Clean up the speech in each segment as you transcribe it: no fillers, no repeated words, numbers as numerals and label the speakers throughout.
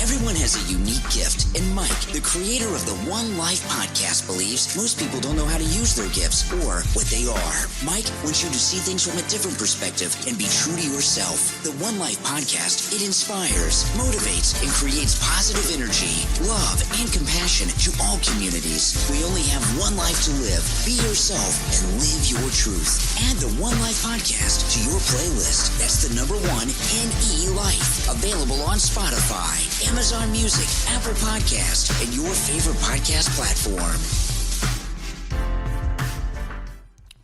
Speaker 1: Everyone has a unique gift, and Mike, the creator of the One Life podcast, believes most people don't know how to use their gifts or what they are. Mike wants you to see things from a different perspective and be true to yourself. The One Life podcast, it inspires, motivates, and creates positive energy, love, and compassion to all communities. We only have one life to live. Be yourself and live your truth. Add the One Life podcast to your playlist. That's the number one, NE Life. Available on Spotify, Amazon Music, Apple Podcast, and your favorite podcast platform.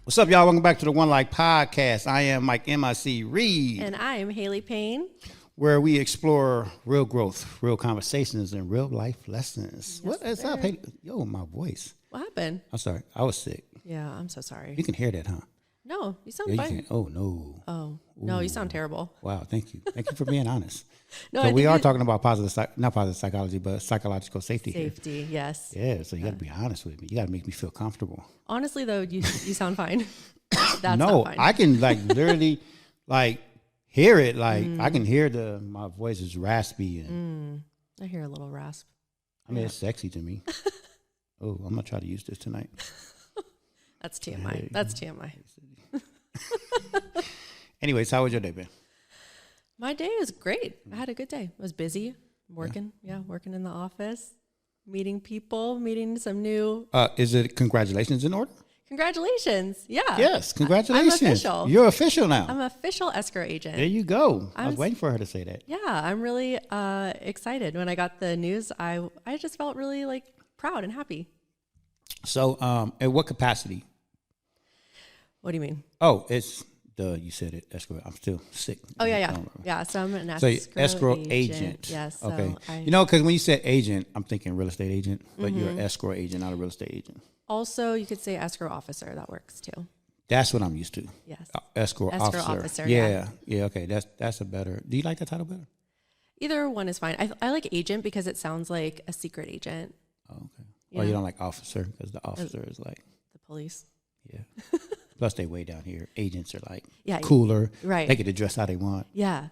Speaker 2: What's up, y'all? Welcome back to the One Life Podcast. I am Mike M.I.C. Reed.
Speaker 3: And I am Haley Payne.
Speaker 2: Where we explore real growth, real conversations, and real life lessons.
Speaker 3: Yes,
Speaker 2: What is up, Haley? Yo, my voice.
Speaker 3: What happened?
Speaker 2: I'm sorry. I was sick.
Speaker 3: Yeah, I'm so sorry.
Speaker 2: You can hear that, huh?
Speaker 3: No, you sound
Speaker 2: Yeah,
Speaker 3: fine.
Speaker 2: Oh, no.
Speaker 3: Oh, no, you sound terrible.
Speaker 2: Wow, thank you. Thank you for being honest.
Speaker 3: No,
Speaker 2: So
Speaker 3: I
Speaker 2: we
Speaker 3: think
Speaker 2: are talking about not positive psychology, but psychological safety.
Speaker 3: safety, yes.
Speaker 2: Here. Yeah, so you got to be honest with me. You got to make me feel comfortable.
Speaker 3: Honestly, though, you sound fine. That's
Speaker 2: No,
Speaker 3: not fine.
Speaker 2: I can literally hear it. I can hear my voice is raspy and
Speaker 3: I hear a little rasp.
Speaker 2: I mean, it's sexy to me. Oh, I'm going to try to use this tonight.
Speaker 3: That's TMI. Hey. That's TMI.
Speaker 2: Anyways, how was your day, Ben?
Speaker 3: My day was great. I had a good day. I was busy working. Yeah, working in the office, meeting people, meeting some new.
Speaker 2: Is it congratulations in order?
Speaker 3: Congratulations. Yeah.
Speaker 2: Yes, congratulations.
Speaker 3: I'm official.
Speaker 2: You're official now.
Speaker 3: I'm an official escrow agent.
Speaker 2: There you go. I was waiting for her to say that.
Speaker 3: Yeah, I'm really excited. When I got the news, I just felt really proud and happy.
Speaker 2: So, in what capacity?
Speaker 3: What do you mean?
Speaker 2: Oh, you said it. Escrow. I'm still sick.
Speaker 3: Oh, yeah. Yeah, so I'm an escrow
Speaker 2: agent.
Speaker 3: Yes. So
Speaker 2: okay. Because when you said agent, I'm thinking real estate agent, but you're an escrow agent, not a real estate agent.
Speaker 3: Also, you could say escrow officer. That works too.
Speaker 2: That's what I'm used to.
Speaker 3: Yes.
Speaker 2: Escrow officer. Yeah. Okay. That's a better. Do you like that title better?
Speaker 3: Either one is fine. I like agent because it sounds like a secret agent.
Speaker 2: Oh, okay. Yeah. Or you don't like officer because the officer is like
Speaker 3: the police.
Speaker 2: Yeah. Plus, they way down here. Agents are cooler.
Speaker 3: Right.
Speaker 2: They get to dress how they want.
Speaker 3: Yeah.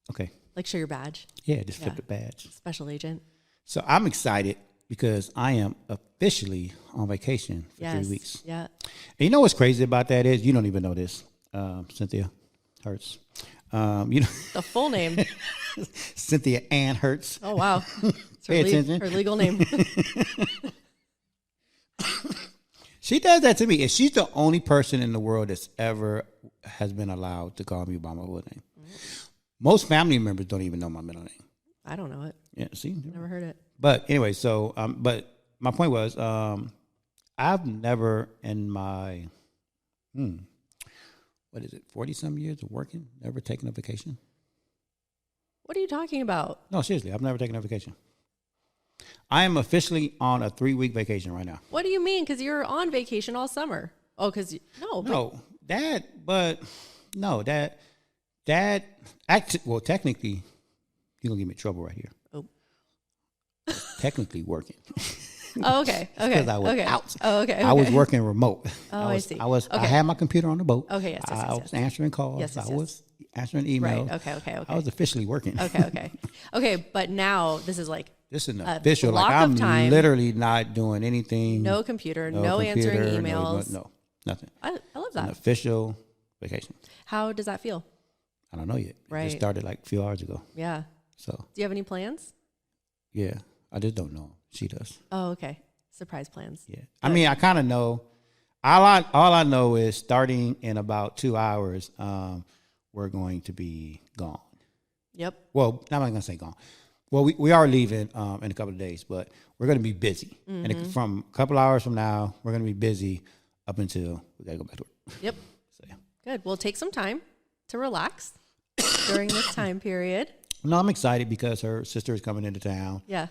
Speaker 2: Okay.
Speaker 3: Like show your badge.
Speaker 2: Yeah, just flip the badge.
Speaker 3: Special agent. So
Speaker 2: I'm excited because I am officially on vacation for 3 weeks.
Speaker 3: Yeah.
Speaker 2: And you know what's crazy about that is, you don't even know this, Cynthia Hertz.
Speaker 3: The full name.
Speaker 2: Cynthia Ann Hertz.
Speaker 3: Oh, wow.
Speaker 2: Pay attention.
Speaker 3: Her legal name.
Speaker 2: She does that to me. And she's the only person in the world that's ever has been allowed to call me by my full name. Most family members don't even know my middle name.
Speaker 3: I don't know it.
Speaker 2: Yeah, see?
Speaker 3: Never heard it.
Speaker 2: But anyway, so, but my point was, I've never in my, 40-some years of working, never taken a vacation.
Speaker 3: What are you talking about?
Speaker 2: No, seriously, I've never taken a vacation. I am officially on a 3-week vacation right now.
Speaker 3: What do you mean? Because you're on vacation all summer. Oh, because
Speaker 2: technically, you're going to get me in trouble right here.
Speaker 3: Oh.
Speaker 2: Technically working.
Speaker 3: Oh, okay. Okay.
Speaker 2: Because I was out.
Speaker 3: Oh, okay.
Speaker 2: I was working remote.
Speaker 3: Oh, I see.
Speaker 2: I had my computer on the boat.
Speaker 3: Okay, yes.
Speaker 2: I was answering calls.
Speaker 3: Yes.
Speaker 2: I was answering emails.
Speaker 3: Right. Okay.
Speaker 2: I was officially working.
Speaker 3: Okay. Okay, but now this is
Speaker 2: an official. I'm literally not doing anything.
Speaker 3: No computer, no answering emails.
Speaker 2: No, nothing.
Speaker 3: I love that.
Speaker 2: An official vacation.
Speaker 3: How does that feel?
Speaker 2: I don't know yet.
Speaker 3: Right.
Speaker 2: It started a few hours ago.
Speaker 3: Yeah.
Speaker 2: So.
Speaker 3: Do you have any plans?
Speaker 2: Yeah, I just don't know. She does.
Speaker 3: Oh, okay. Surprise plans.
Speaker 2: Yeah. I mean, I kind of know. All I know is starting in about 2 hours, we're going to be gone.
Speaker 3: Yep.
Speaker 2: Well, I'm not going to say gone. Well, we are leaving in a couple of days, but we're going to be busy.
Speaker 3: Mm-hmm.
Speaker 2: And from a couple hours from now, we're going to be busy up until we got to go back to work.
Speaker 3: Yep.
Speaker 2: So, yeah.
Speaker 3: Good. We'll take some time to relax during this time period.
Speaker 2: No, I'm excited because her sister is coming into town.
Speaker 3: Yeah.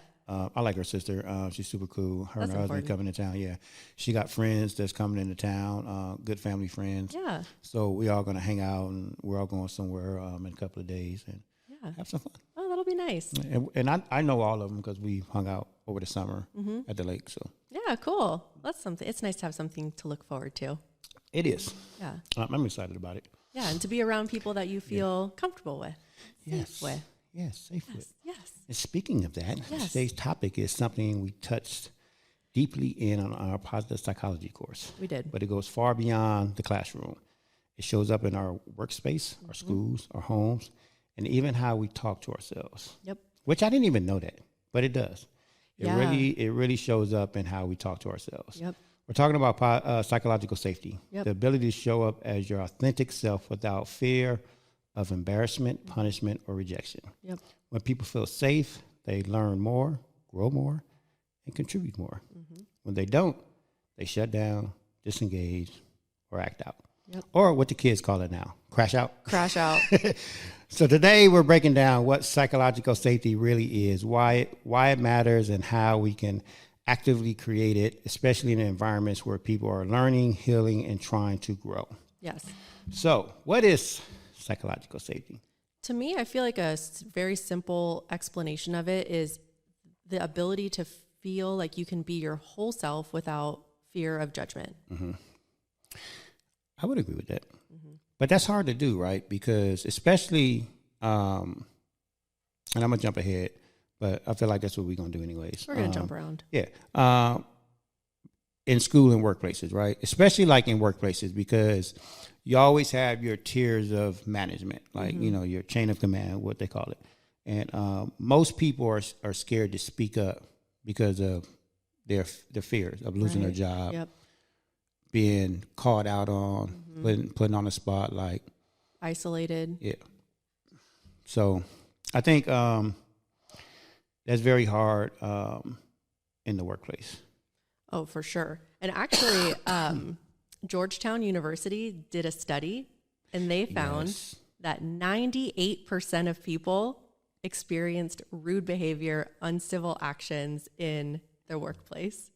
Speaker 2: I like her sister. She's super cool. Her and her husband coming into town. Yeah. She got friends that's coming into town, good family friends.
Speaker 3: Yeah.
Speaker 2: So we all going to hang out, and we're all going somewhere in a couple of days and have some fun.
Speaker 3: Oh, that'll be nice.
Speaker 2: And I know all of them because we hung out over the summer at the lake. So
Speaker 3: yeah, cool. That's something. It's nice to have something to look forward to.
Speaker 2: It is.
Speaker 3: Yeah.
Speaker 2: I'm excited about it.
Speaker 3: Yeah, and to be around people that you feel comfortable with.
Speaker 2: Yes.
Speaker 3: Safe with.
Speaker 2: Yes, safe with.
Speaker 3: Yes.
Speaker 2: And speaking of that, today's topic is something we touched deeply in on our positive psychology course.
Speaker 3: We did.
Speaker 2: But it goes far beyond the classroom. It shows up in our workspace, our schools, our homes, and even how we talk to ourselves.
Speaker 3: Yep.
Speaker 2: Which I didn't even know that, but it does. It
Speaker 3: Yeah.
Speaker 2: really shows up in how we talk to ourselves.
Speaker 3: Yep.
Speaker 2: We're talking about psychological safety,
Speaker 3: Yep.
Speaker 2: the ability to show up as your authentic self without fear of embarrassment, punishment, or rejection.
Speaker 3: Yep.
Speaker 2: When people feel safe, they learn more, grow more, and contribute more. When they don't, they shut down, disengage, or act out.
Speaker 3: Yep.
Speaker 2: Or what the kids call it now, crash out.
Speaker 3: Crash out.
Speaker 2: So today we're breaking down what psychological safety really is, why it matters, and how we can actively create it, especially in environments where people are learning, healing, and trying to grow.
Speaker 3: Yes.
Speaker 2: So what is psychological safety?
Speaker 3: To me, I feel like a very simple explanation of it is the ability to feel like you can be your whole self without fear of judgment.
Speaker 2: I would agree with that. But that's hard to do, right? Because especially, and I'm going to jump ahead, but I feel like that's what we're going to do anyways.
Speaker 3: We're going to jump around.
Speaker 2: Yeah. In school and workplaces, right? Especially like in workplaces, because you always have your tiers of management, like, your chain of command, what they call it. And most people are scared to speak up because of their fears of losing their job,
Speaker 3: Yep.
Speaker 2: being called out on, putting on the spotlight.
Speaker 3: Isolated.
Speaker 2: Yeah. So I think that's very hard in the workplace.
Speaker 3: Oh, for sure. And actually, Georgetown University did a study, and they found that 98% of people experienced rude behavior, uncivil actions in their workplace.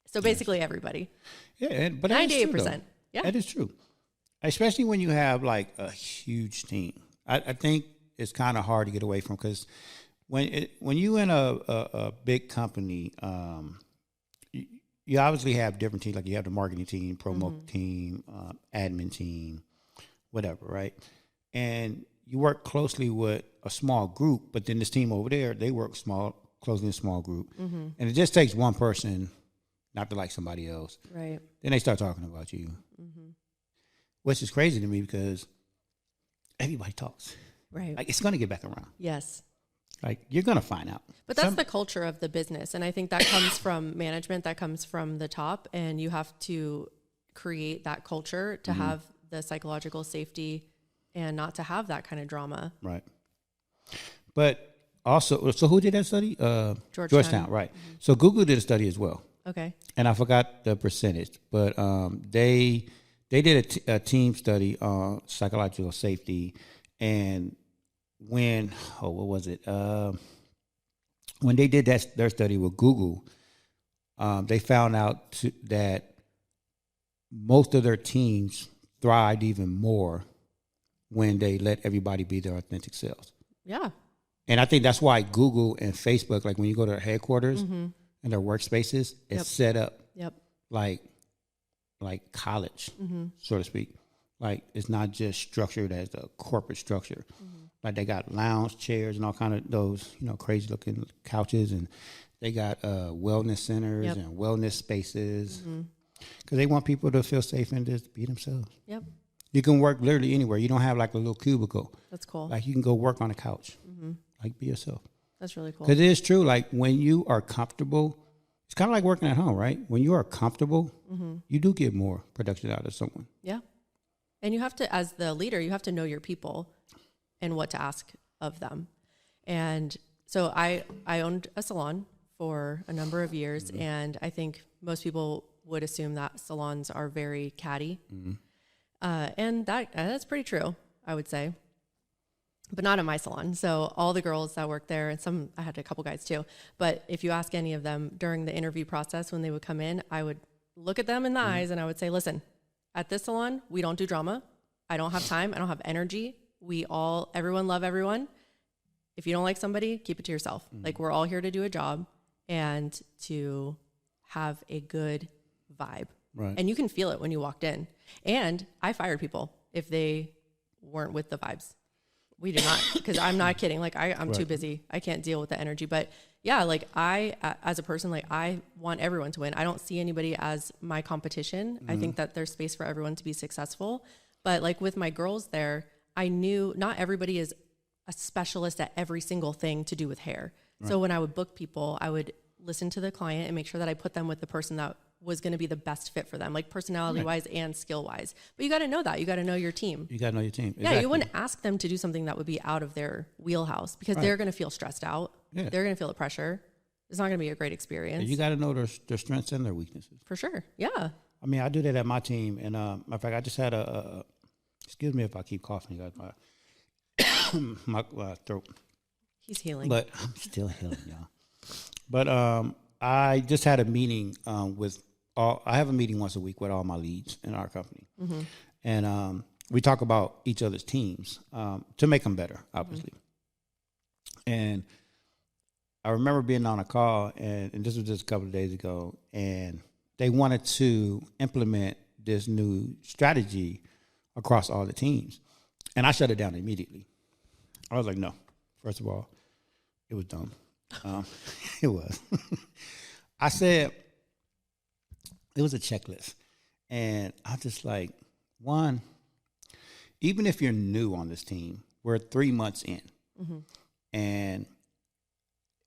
Speaker 3: So basically everybody.
Speaker 2: Yeah, but that is true,
Speaker 3: 98%.
Speaker 2: though.
Speaker 3: Yeah.
Speaker 2: That is true. Especially when you have like a huge team. I think it's kind of hard to get away from, because when you in a big company, you obviously have different teams. Like you have the marketing team, promo team, admin team, whatever, right? And you work closely with a small group, but then this team over there, they work closely in a small group. And it just takes one person not to like somebody else.
Speaker 3: Right.
Speaker 2: Then they start talking about you, which is crazy to me because everybody talks.
Speaker 3: Right.
Speaker 2: Like it's going to get back around.
Speaker 3: Yes.
Speaker 2: Like you're going to find out.
Speaker 3: But that's the culture of the business. And I think that comes from management, that comes from the top. And you have to create that culture to have the psychological safety and not to have that kind of drama.
Speaker 2: Right. But also, so who did that study? Georgetown, right. So Google did a study as well.
Speaker 3: Okay.
Speaker 2: And I forgot the percentage, but they did a team study on psychological safety. And when they did their study with Google, they found out that most of their teams thrived even more when they let everybody be their authentic selves.
Speaker 3: Yeah.
Speaker 2: And I think that's why Google and Facebook, like when you go to their headquarters and their workspaces, it's set up like college, so to speak. Like it's not just structured as a corporate structure. Like they got lounge chairs and all kind of those, crazy looking couches, and they got wellness centers and wellness spaces because they want people to feel safe and just be themselves.
Speaker 3: Yep.
Speaker 2: You can work literally anywhere. You don't have like a little cubicle.
Speaker 3: That's cool.
Speaker 2: Like you can go work on a couch. Like be yourself.
Speaker 3: That's really cool.
Speaker 2: Because it is true. Like when you are comfortable, it's kind of like working at home, right? When you are comfortable, you do get more production out of someone.
Speaker 3: Yeah. And you have to, as the leader, you have to know your people and what to ask of them. And so I owned a salon for a number of years, and I think most people would assume that salons are very catty. And that's pretty true, I would say. But not at my salon. So all the girls that worked there, and I had a couple guys too, but if you ask any of them during the interview process when they would come in, I would look at them in the eyes and I would say, listen, at this salon, we don't do drama. I don't have time. I don't have energy. Everyone love everyone. If you don't like somebody, keep it to yourself. Like we're all here to do a job and to have a good vibe.
Speaker 2: Right.
Speaker 3: And you can feel it when you walked in. And I fired people if they weren't with the vibes. we do not, because I'm not kidding. Like I'm too busy. I can't deal with the energy. But yeah, like as a person, like I want everyone to win. I don't see anybody as my competition. I think that there's space for everyone to be successful. But like with my girls there, I knew not everybody is a specialist at every single thing to do with hair. Right. So when I would book people, I would listen to the client and make sure that I put them with the person that was going to be the best fit for them, like personality wise and skill wise. But you got to know that. You got to know your team.
Speaker 2: You got to know your team.
Speaker 3: Exactly. Yeah, you wouldn't ask them to do something that would be out of their wheelhouse because they're going to feel stressed out. Yeah. They're going to feel the pressure. It's not going to be a great experience.
Speaker 2: You got to know their strengths and their weaknesses.
Speaker 3: For sure. Yeah.
Speaker 2: I mean, I do that at my team. And matter of fact, I just had excuse me if I keep coughing, guys. My throat.
Speaker 3: He's healing.
Speaker 2: But I'm still healing, y'all. But I just had a meeting I have a meeting once a week with all my leads in our company. Mm-hmm. And we talk about each other's teams to make them better, obviously. Mm-hmm. And I remember being on a call, and this was just a couple of days ago, and they wanted to implement this new strategy across all the teams. And I shut it down immediately. I was like, no. First of all, it was dumb. It was. I said, it was a checklist. And I just like, one, even if you're new on this team, we're 3 months in. Mm-hmm. And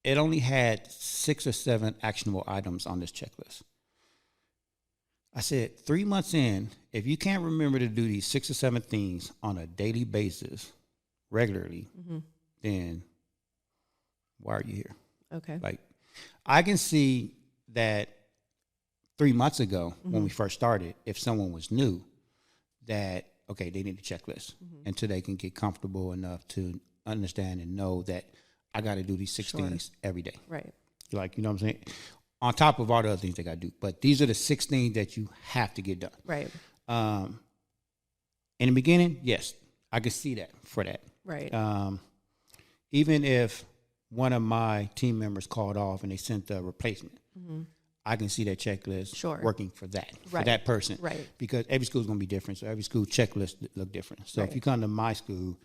Speaker 2: it only had 6 or 7 actionable items on this checklist. I said, 3 months in, if you can't remember to do these 6 or 7 things on a daily basis, regularly, then why are you here? Okay. Like, I can see that 3 months ago when we first started, if someone was new, that, okay, they need a checklist until they can get comfortable enough to understand and know that I got to do these 6 things every day. Right. Like, you know what I'm saying? On top of all the other things they got to do. But these are the 6 things that you have to get done. Right. In the beginning, yes, I could see that for that. Right. Even if one of my team members called off and they sent a replacement, I can see that checklist working for that, for that person. Right. Because every school is going to be different. So every school checklist look different. So if you come to my school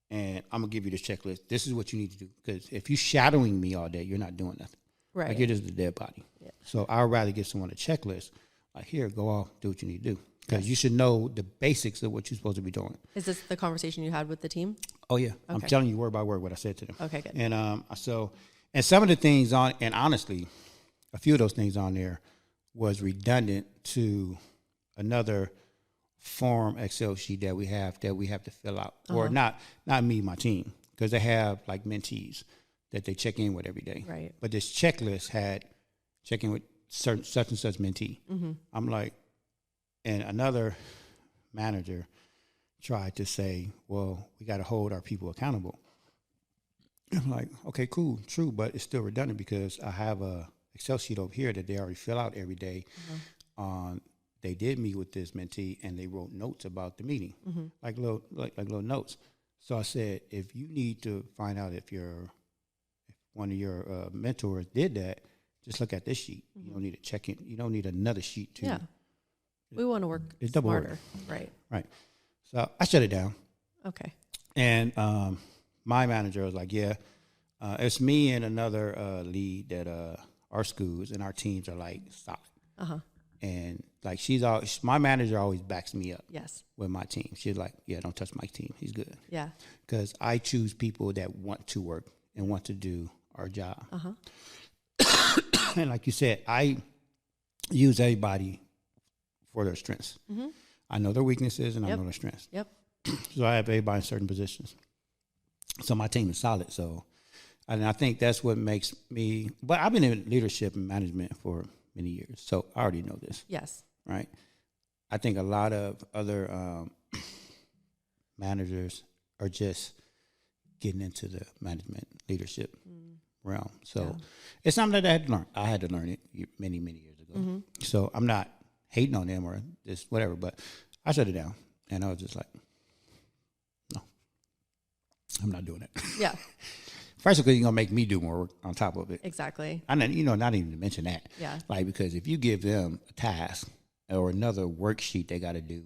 Speaker 2: and I'm going to give you this checklist, this is what you need to do. Because if you're shadowing me all day, you're not doing nothing. Right. Like, you're just a dead body. Yeah. So I would rather give someone a checklist. Like, here, go off, do what you need to do. Because you should know the basics of what you're supposed to be doing. Is this the conversation you had with the team? Oh, yeah. Okay. I'm telling you word by word what I said to them. Okay, good. And and some of the things and honestly, a few of those things on there was redundant to another form Excel sheet that we have to fill out. Or not me, my team, because they have like mentees that they check in with every day. Right. But this checklist had check in with such and such mentee. Mm-hmm. I'm like, and another manager tried to say, well, we got to hold our people accountable. I'm like, okay, cool, true, but it's still redundant because I have a Excel sheet over here that they already fill out every day. They did meet with this mentee and they wrote notes about the meeting, like little notes. So I said, if you need to find out if one of your mentors did that, just look at this sheet. You don't need to check in. You don't need another sheet too. Yeah. We want to work smarter. Right. Right. So I shut it down. Okay. And my manager was like, yeah, it's me and another lead that our schools and our teams are like solid. Uh-huh. And like my manager always backs me up. Yes. With my team. She's like, yeah, don't touch my team. He's good. Yeah. Because I choose people that want to work and want to do our job. Uh-huh. And like you said, I use everybody for their strengths. Mm-hmm. I know their weaknesses and I know their strengths. Yep. So I have everybody in certain positions. So my team is solid. So, and I think that's what makes me, but I've been in leadership and management for many years. So I already know this. Yes. Right. I think a lot of other managers are just getting into the management leadership realm. So it's something that I had to learn. I had to learn it many, many years ago. Mm-hmm. So I'm not hating on them or this, whatever, but I shut it down. And I was just like, no, I'm not doing it. Yeah. First of all, you're going to make me do more work on top of it. Exactly. And then, not even to mention that. Yeah. Like, because if you give them a task or another worksheet they got to do,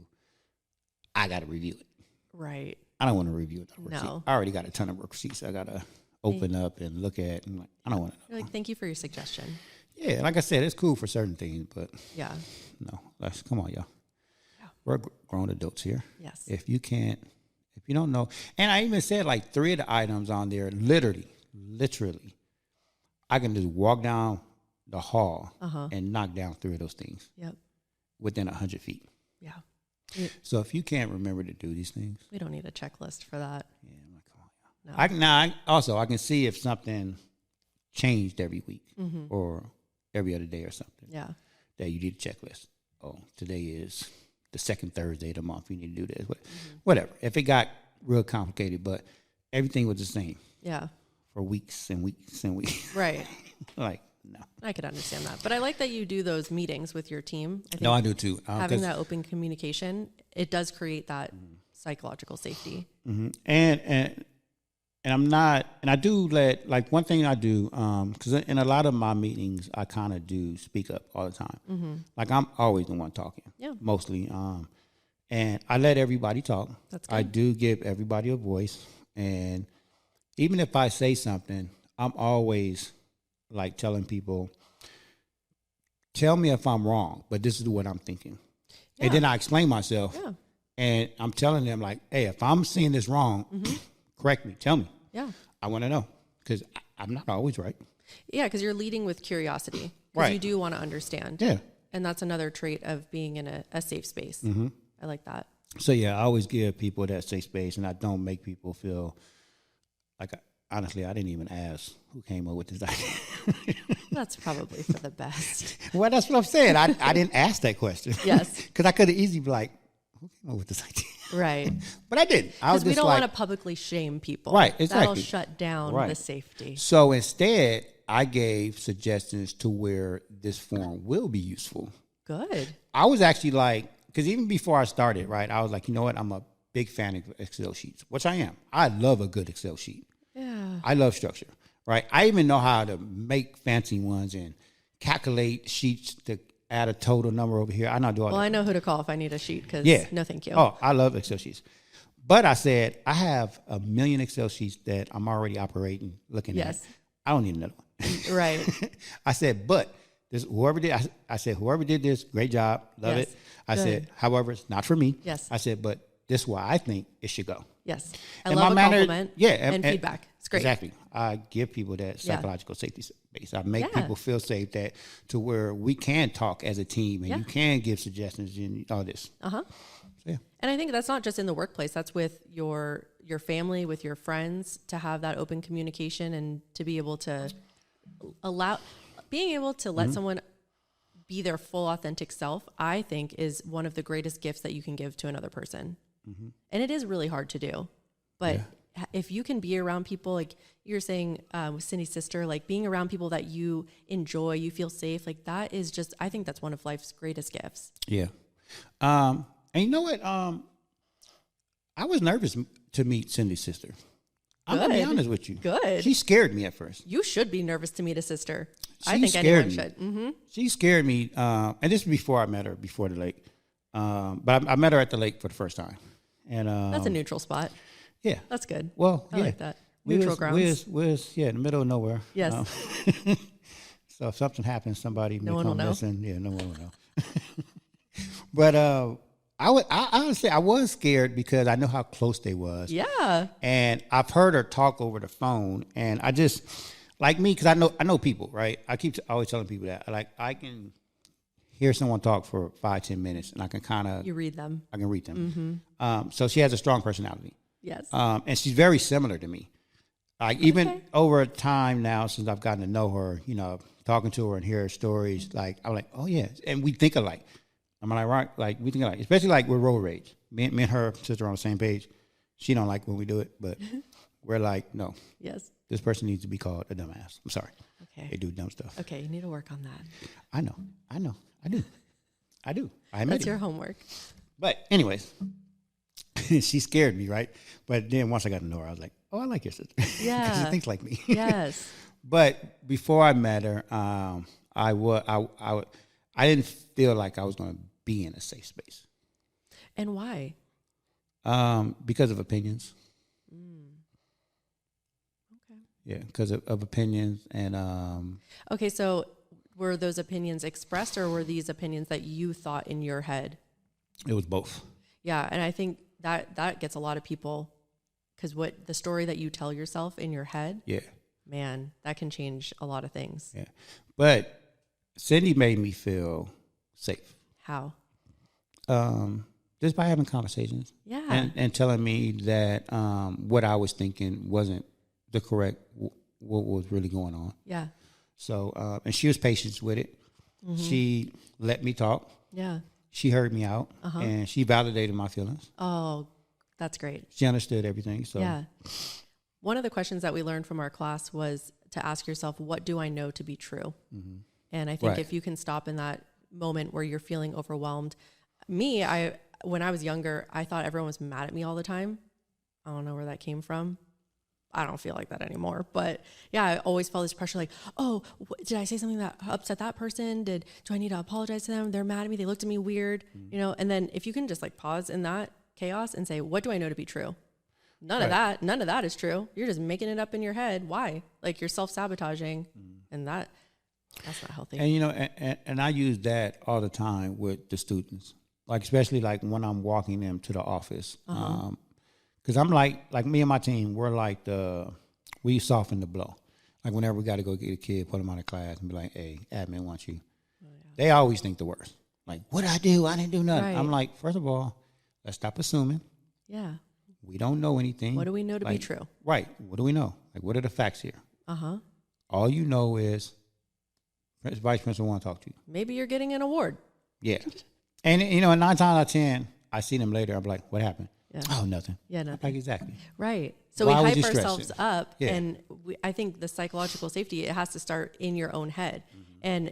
Speaker 2: I got to review it. Right. I don't want to review the worksheet.
Speaker 3: No.
Speaker 2: I already got a ton of worksheets I got to open up and look at. And like, I don't want to.
Speaker 3: You're like, thank you for your suggestion.
Speaker 2: Yeah, like I said, it's cool for certain things, but
Speaker 3: Yeah.
Speaker 2: no, come on, y'all.
Speaker 3: Yeah.
Speaker 2: We're grown adults here.
Speaker 3: Yes.
Speaker 2: If you don't know, and I even said like 3 of the items on there, literally, I can just walk down the hall and knock down 3 of those things.
Speaker 3: Yep.
Speaker 2: Within 100 feet.
Speaker 3: Yeah.
Speaker 2: So if you can't remember to do these things,
Speaker 3: We don't need a checklist for that.
Speaker 2: yeah, I'm like, come on. No. I can see if something changed every week or every other day or something.
Speaker 3: Yeah.
Speaker 2: That you need a checklist. Oh, today is the second Thursday of the month. You need to do this. Whatever. If it got real complicated, but everything was the same
Speaker 3: Yeah.
Speaker 2: for weeks and weeks and weeks.
Speaker 3: Right.
Speaker 2: Like, no.
Speaker 3: I could understand that. But I like that you do those meetings with your team. I think
Speaker 2: No, I do too.
Speaker 3: having that open communication, it does create that psychological safety.
Speaker 2: And I'm not, and I do let, like one thing I do, because in a lot of my meetings, I kind of do speak up all the time. Like I'm always the one talking, mostly. And I let everybody talk.
Speaker 3: That's good.
Speaker 2: I do give everybody a voice. And even if I say something, I'm always like telling people, tell me if I'm wrong, but this is what I'm thinking.
Speaker 3: Yeah.
Speaker 2: And then I explain myself.
Speaker 3: Yeah.
Speaker 2: And I'm telling them like, hey, if I'm seeing this wrong, correct me, tell me.
Speaker 3: Yeah.
Speaker 2: I want to know because I'm not always right.
Speaker 3: Yeah, because you're leading with curiosity. Because
Speaker 2: Right.
Speaker 3: you do want to understand.
Speaker 2: Yeah.
Speaker 3: And that's another trait of being in a safe space. I like that.
Speaker 2: So, yeah, I always give people that safe space, and I don't make people feel like, honestly, I didn't even ask who came up with this idea.
Speaker 3: That's probably for the best.
Speaker 2: Well, that's what I'm saying. I didn't ask that question.
Speaker 3: Yes.
Speaker 2: Because I could have easily be like, who came up with this idea?
Speaker 3: Right.
Speaker 2: But I didn't. I was
Speaker 3: Because we
Speaker 2: just
Speaker 3: don't
Speaker 2: like,
Speaker 3: want to publicly shame people.
Speaker 2: Right, exactly.
Speaker 3: That'll shut down
Speaker 2: Right.
Speaker 3: the safety.
Speaker 2: so instead, I gave suggestions to where this form will be useful.
Speaker 3: Good.
Speaker 2: I was actually like, because even before I started, right, I was like, you know what? I'm a big fan of Excel sheets, which I am. I love a good Excel sheet.
Speaker 3: Yeah.
Speaker 2: I love structure, right? I even know how to make fancy ones and calculate sheets to add a total number over here. I know how to do all
Speaker 3: Well,
Speaker 2: that.
Speaker 3: I know who to call if I need a sheet because no thank you.
Speaker 2: Oh, I love Excel sheets. But I said, I have a million Excel sheets that I'm already operating, looking
Speaker 3: Yes.
Speaker 2: at. I don't need another one.
Speaker 3: Right.
Speaker 2: I said, but this whoever did, I said, whoever did this, great job, love
Speaker 3: Yes.
Speaker 2: it. I
Speaker 3: Good.
Speaker 2: said, however, it's not for me.
Speaker 3: Yes.
Speaker 2: I said, but this is why I think it should go.
Speaker 3: Yes. I
Speaker 2: And
Speaker 3: love a
Speaker 2: my manner-
Speaker 3: compliment
Speaker 2: yeah,
Speaker 3: and feedback. It's great.
Speaker 2: Exactly. I give people that psychological safety space. I make
Speaker 3: Yeah.
Speaker 2: people feel safe that to where we can talk as a team and you can give suggestions and all this.
Speaker 3: Uh-huh.
Speaker 2: So, yeah.
Speaker 3: And I think that's not just in the workplace. That's with your family, with your friends, to have that open communication and to be able to let someone be their full authentic self, I think is one of the greatest gifts that you can give to another person. And it is really hard to do. But if you can be around people, like you're saying with Cindy's sister, like being around people that you enjoy, you feel safe, like that is just, I think that's one of life's greatest gifts.
Speaker 2: Yeah. And you know what? I was nervous to meet Cindy's sister. I'm going to be
Speaker 3: Good.
Speaker 2: honest with you.
Speaker 3: Good.
Speaker 2: She scared me at first.
Speaker 3: You should be nervous to meet a sister. I
Speaker 2: She
Speaker 3: think
Speaker 2: scared
Speaker 3: anyone
Speaker 2: me.
Speaker 3: should. Mm-hmm.
Speaker 2: She scared me. And this was before I met her, before the lake. But I met her at the lake for the first time. And
Speaker 3: That's a neutral spot.
Speaker 2: yeah.
Speaker 3: That's good.
Speaker 2: Well,
Speaker 3: I
Speaker 2: yeah.
Speaker 3: like that. Neutral grounds.
Speaker 2: We're in the middle of nowhere.
Speaker 3: Yes.
Speaker 2: So if something happens, somebody may
Speaker 3: one will
Speaker 2: come
Speaker 3: know.
Speaker 2: missing. Yeah, no one will know. But I would say I was scared because I know how close they was.
Speaker 3: Yeah.
Speaker 2: And I've heard her talk over the phone, and I just like me because I know people, right? I keep always telling people that like I can hear someone talk for 5-10 minutes, and I can kind of
Speaker 3: You read them.
Speaker 2: I can read them. So she has a strong personality.
Speaker 3: Yes.
Speaker 2: And she's very similar to me. Like even
Speaker 3: Okay.
Speaker 2: over time now, since I've gotten to know her, you know, talking to her and hear her stories, like I'm like, oh yeah, and we think alike. I'm like, right, like we think alike, especially like with road rage. Me and her sister are on the same page. She don't like when we do it, but we're like, no,
Speaker 3: Yes.
Speaker 2: this person needs to be called a dumbass. I'm sorry,
Speaker 3: Okay.
Speaker 2: they do dumb stuff.
Speaker 3: Okay. You need to work on that.
Speaker 2: I know, I do. I admit
Speaker 3: That's
Speaker 2: it.
Speaker 3: your homework.
Speaker 2: But anyways, she scared me, right? But then once I got to know her, I was like, oh, I like your sister. 'Cause
Speaker 3: Yeah.
Speaker 2: she thinks like me.
Speaker 3: Yes.
Speaker 2: But before I met her, I didn't feel like I was going to be in a safe space.
Speaker 3: And why?
Speaker 2: Because of opinions.
Speaker 3: Okay.
Speaker 2: Yeah, because of opinions and
Speaker 3: Okay, so were those opinions expressed, or were these opinions that you thought in your head?
Speaker 2: it was both.
Speaker 3: Yeah, and I think that gets a lot of people, because what the story that you tell yourself in your head,
Speaker 2: Yeah.
Speaker 3: man, that can change a lot of things.
Speaker 2: Yeah. But Cindy made me feel safe.
Speaker 3: How?
Speaker 2: Just by having conversations.
Speaker 3: Yeah.
Speaker 2: And telling me that what I was thinking wasn't the correct, what was really going on.
Speaker 3: Yeah.
Speaker 2: So, and she was patient with it. She let me talk.
Speaker 3: Yeah.
Speaker 2: She heard me out, and she validated my feelings.
Speaker 3: Oh, that's great.
Speaker 2: She understood everything. So,
Speaker 3: Yeah. One of the questions that we learned from our class was to ask yourself, what do I know to be true? And I think
Speaker 2: Right.
Speaker 3: if you can stop in that moment where you're feeling overwhelmed, when I was younger, I thought everyone was mad at me all the time. I don't know where that came from. I don't feel like that anymore. But yeah, I always felt this pressure like, oh, did I say something that upset that person? Do I need to apologize to them? They're mad at me. They looked at me weird, And then if you can just like pause in that chaos and say, what do I know to be true? None of that is true. You're just making it up in your head. Why? Like you're self-sabotaging, and that's not healthy.
Speaker 2: And and I use that all the time with the students, like especially like when I'm walking them to the office. Because I'm like me and my team, we're like we soften the blow. Like whenever we got to go get a kid, put them out of class and be like, hey, admin wants you. Oh, yeah. They always think the worst. Like, what'd I do? I didn't do nothing.
Speaker 3: Right.
Speaker 2: I'm like, first of all, let's stop assuming.
Speaker 3: Yeah.
Speaker 2: We don't know anything.
Speaker 3: What do we know to be true?
Speaker 2: Right. What do we know? Like, what are the facts here?
Speaker 3: Uh-huh.
Speaker 2: All you know is vice principal want to talk to you.
Speaker 3: Maybe you're getting an award.
Speaker 2: Yeah. And, 9 times out of 10, I see them later. I'm like, what happened?
Speaker 3: Yeah.
Speaker 2: Oh, nothing.
Speaker 3: Yeah, nothing.
Speaker 2: Like, exactly.
Speaker 3: Right. So
Speaker 2: Why
Speaker 3: we
Speaker 2: would
Speaker 3: hype
Speaker 2: you stress
Speaker 3: ourselves
Speaker 2: it?
Speaker 3: up,
Speaker 2: Yeah.
Speaker 3: and I think the psychological safety, it has to start in your own head. And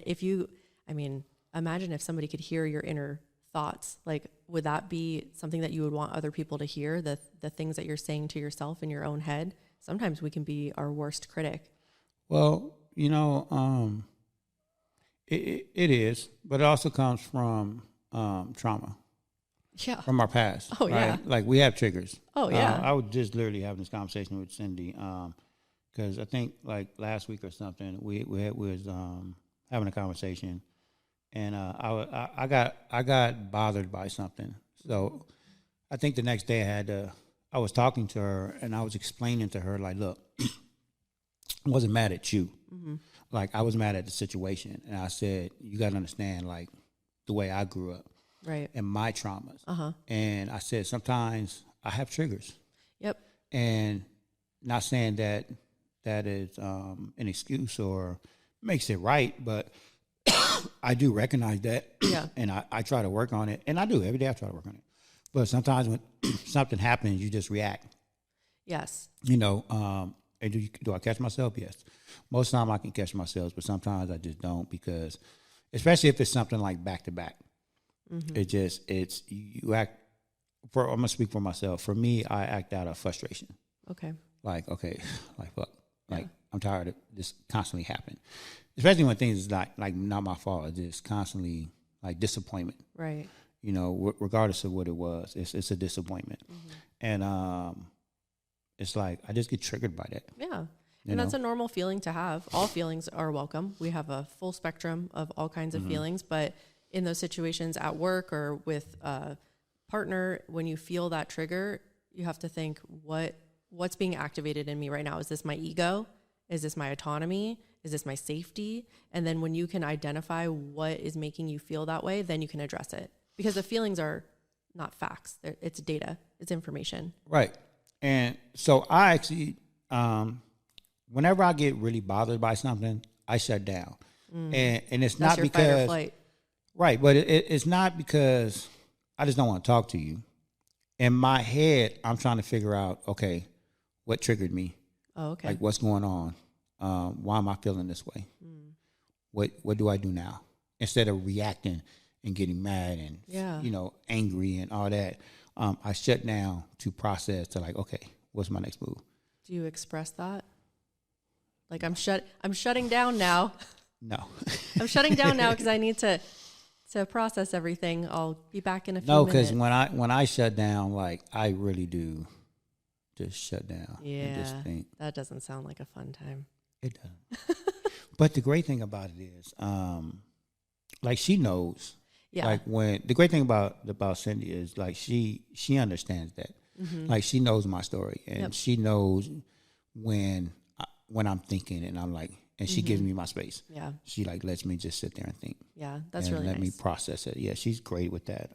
Speaker 3: imagine if somebody could hear your inner thoughts. Like, would that be something that you would want other people to hear, the things that you're saying to yourself in your own head? Sometimes we can be our worst critic.
Speaker 2: Well, it is, but it also comes from trauma.
Speaker 3: Yeah.
Speaker 2: From our past.
Speaker 3: Oh, yeah.
Speaker 2: Right? Like we have triggers.
Speaker 3: Oh, yeah.
Speaker 2: I was just literally having this conversation with Cindy because I think like last week or something we was having a conversation, and I got bothered by something. So I think the next day I was talking to her and I was explaining to her like, look, I wasn't mad at you. Like I was mad at the situation, and I said you got to understand like the way I grew up.
Speaker 3: Right.
Speaker 2: And my traumas. And I said, sometimes I have triggers.
Speaker 3: Yep.
Speaker 2: And not saying that is an excuse or makes it right, but I do recognize that. Yeah. And I try to work on it. And I do. Every day I try to work on it. But sometimes when something happens, you just react.
Speaker 3: Yes.
Speaker 2: And do I catch myself? Yes. Most of the time I can catch myself, but sometimes I just don't, because especially if it's something like back to back. You act I'm gonna speak for myself. For me, I act out of frustration.
Speaker 3: Okay.
Speaker 2: Like fuck. Like I'm tired of this constantly happening. Especially when things is not my fault. It's just constantly like disappointment.
Speaker 3: Right.
Speaker 2: Regardless of what it was, it's a disappointment. And it's like I just get triggered by that.
Speaker 3: Yeah. And that's a normal feeling to have. All feelings are welcome. We have a full spectrum of all kinds of feelings, but in those situations at work or with a partner, when you feel that trigger, you have to think, what's being activated in me right now? Is this my ego? Is this my autonomy? Is this my safety? And then when you can identify what is making you feel that way, then you can address it. Because the feelings are not facts. It's data. It's information.
Speaker 2: Right. And so I actually, whenever I get really bothered by something, I shut down. And it's
Speaker 3: That's
Speaker 2: not
Speaker 3: your
Speaker 2: because...
Speaker 3: fight or flight.
Speaker 2: Right, but it's not because I just don't want to talk to you. In my head, I'm trying to figure out, okay, what triggered me?
Speaker 3: Oh, okay.
Speaker 2: Like, what's going on? Why am I feeling this way? What do I do now? Instead of reacting and getting mad and angry and all that, I shut down to process to like, okay, what's my next move?
Speaker 3: Do you express that? Like I'm shutting down now.
Speaker 2: No.
Speaker 3: I'm shutting down now because I need to to process everything. I'll be back in a few
Speaker 2: No,
Speaker 3: minutes.
Speaker 2: because when I shut down, like I really do just shut down.
Speaker 3: Yeah,
Speaker 2: And just think.
Speaker 3: that doesn't sound like a fun time.
Speaker 2: It does. But the great thing about it is, like she knows.
Speaker 3: Yeah.
Speaker 2: Like when the great thing about Cindy is like she understands that.
Speaker 3: Mm-hmm.
Speaker 2: Like she knows my story, and
Speaker 3: Yep.
Speaker 2: she knows when I'm thinking, and I'm like, and she gives me my space.
Speaker 3: Yeah.
Speaker 2: She like lets me just sit there and think.
Speaker 3: Yeah, that's
Speaker 2: and
Speaker 3: really
Speaker 2: let
Speaker 3: nice.
Speaker 2: me process it. Yeah, she's great with that.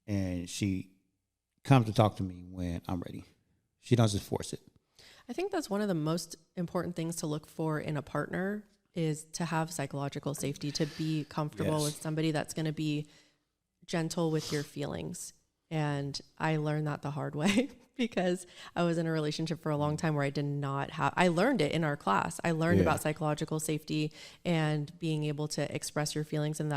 Speaker 2: And she comes to talk to me when I'm ready. She doesn't force it.
Speaker 3: I think that's one of the most important things to look for in a partner is to have psychological safety, to be comfortable
Speaker 2: Yes.
Speaker 3: with somebody that's going to be gentle with your feelings. And I learned that the hard way because I was in a relationship for a long time where I did not have, I learned it in our class. I learned about psychological safety and being able to express your feelings, and